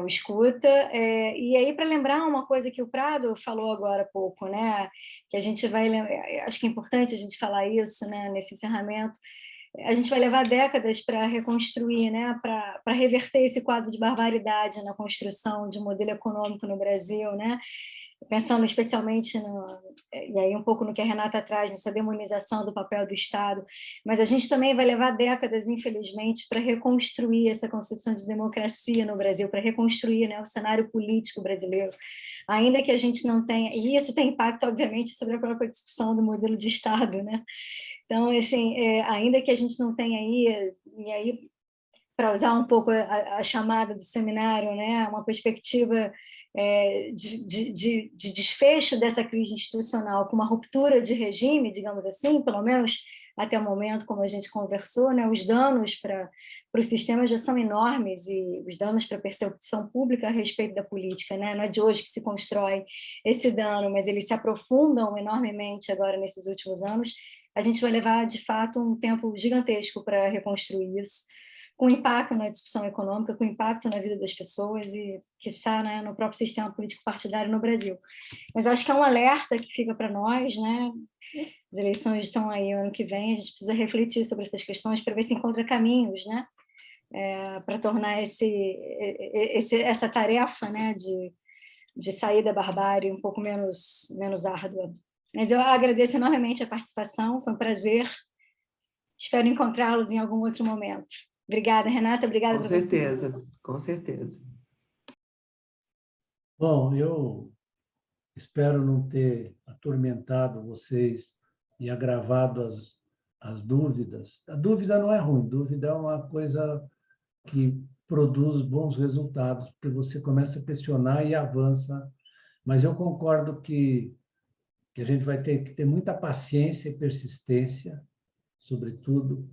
o escuta. E aí, para lembrar uma coisa que o Prado falou agora há pouco, né, que a gente vai, acho que é importante a gente falar isso, né, nesse encerramento, a gente vai levar décadas para reconstruir, né, para reverter esse quadro de barbaridade na construção de um modelo econômico no Brasil, né, pensando especialmente e aí um pouco no que a Renata traz, nessa demonização do papel do Estado, mas a gente também vai levar décadas, infelizmente, para reconstruir essa concepção de democracia no Brasil, para reconstruir, né, o cenário político brasileiro, ainda que a gente não tenha, e isso tem impacto, obviamente, sobre a própria discussão do modelo de Estado, né? Então, assim, ainda que a gente não tenha aí, e aí, para usar um pouco a chamada do seminário, né, uma perspectiva de desfecho dessa crise institucional com uma ruptura de regime, digamos assim, pelo menos até o momento, como a gente conversou, né, os danos para o sistema já são enormes e os danos para a percepção pública a respeito da política, né, não é de hoje que se constrói esse dano, mas eles se aprofundam enormemente agora nesses últimos anos. A gente vai levar, de fato, um tempo gigantesco para reconstruir isso, com impacto na discussão econômica, com impacto na vida das pessoas e, quiçá, né, no próprio sistema político partidário no Brasil. Mas acho que é um alerta que fica para nós, né? As eleições estão aí ano que vem, a gente precisa refletir sobre essas questões para ver se encontra caminhos, né? Para tornar essa tarefa, né, de sair da barbárie um pouco menos árdua. Mas eu agradeço enormemente a participação, foi um prazer. Espero encontrá-los em algum outro momento. Obrigada, Renata. Obrigada, com professor. certeza, com certeza. Bom, eu espero não ter atormentado vocês e agravado as dúvidas. A dúvida não é ruim, dúvida é uma coisa que produz bons resultados, porque você começa a questionar e avança. Mas eu concordo que a gente vai ter que ter muita paciência e persistência, sobretudo,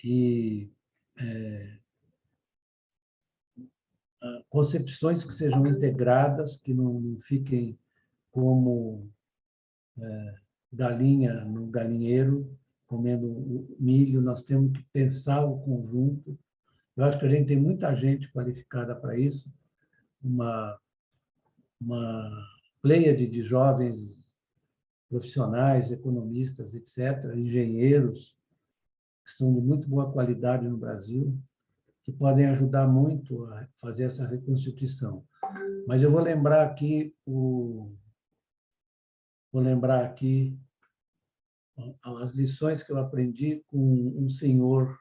e concepções que sejam integradas, que não fiquem como galinha no galinheiro, comendo milho. Nós temos que pensar o conjunto. Eu acho que a gente tem muita gente qualificada para isso, uma pleiade de jovens profissionais, economistas, etc., engenheiros, que são de muito boa qualidade no Brasil, que podem ajudar muito a fazer essa reconstituição. Mas eu vou lembrar aqui as lições que eu aprendi com um senhor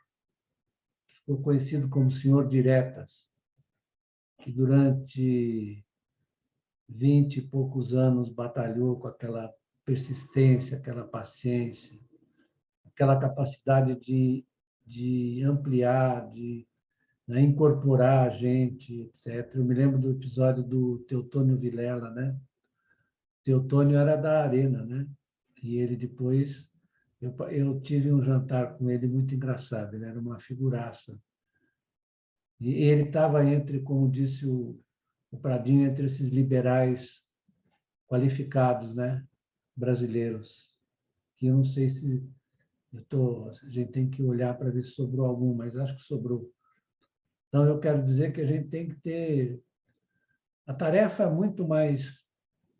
que ficou conhecido como Senhor Diretas, que durante 20 e poucos anos batalhou com aquela persistência, aquela paciência, aquela capacidade de ampliar, de incorporar a gente, etc. Eu me lembro do episódio do Teotônio Vilela, né? Teotônio era da Arena, né? E ele depois... Eu tive um jantar com ele muito engraçado, ele era uma figuraça. E ele estava entre, como disse o Pradinho, entre esses liberais qualificados, né? Brasileiros, que eu não sei se... a gente tem que olhar para ver se sobrou algum, mas acho que sobrou. Então, eu quero dizer que a gente tem que ter... A tarefa é muito mais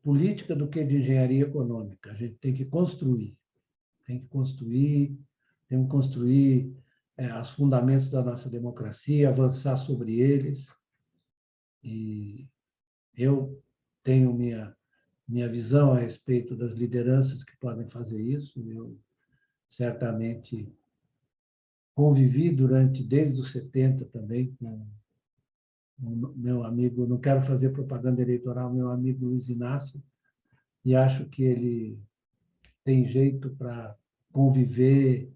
política do que de engenharia econômica. A gente tem que construir. Temos que construir os fundamentos da nossa democracia, avançar sobre eles. E eu tenho minha visão a respeito das lideranças que podem fazer isso. Eu certamente convivi desde os 70 também com o meu amigo, não quero fazer propaganda eleitoral, meu amigo Luiz Inácio, e acho que ele tem jeito para conviver.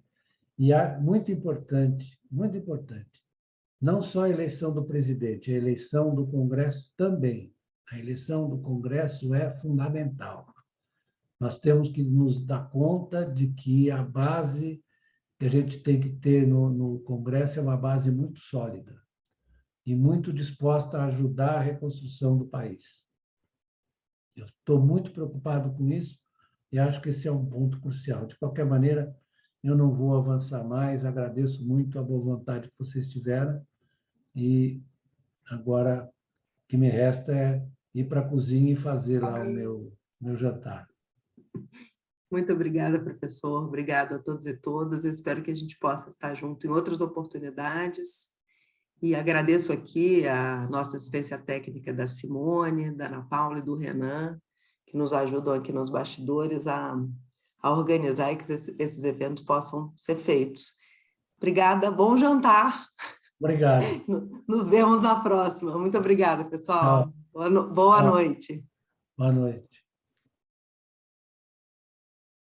E muito importante, não só a eleição do presidente, a eleição do Congresso também. A eleição do Congresso é fundamental. Nós temos que nos dar conta de que a base que a gente tem que ter no Congresso é uma base muito sólida e muito disposta a ajudar a reconstrução do país. Eu estou muito preocupado com isso e acho que esse é um ponto crucial. De qualquer maneira, eu não vou avançar mais, agradeço muito a boa vontade que vocês tiveram e agora o que me resta é ir para a cozinha e fazer lá o meu jantar. Muito obrigada, professor. Obrigada a todos e todas. Eu espero que a gente possa estar junto em outras oportunidades. E agradeço aqui a nossa assistência técnica da Simone, da Ana Paula e do Renan, que nos ajudam aqui nos bastidores a organizar e que esses eventos possam ser feitos. Obrigada, bom jantar. Obrigado. Nos vemos na próxima. Muito obrigada, pessoal. Tchau. Boa noite. Boa noite.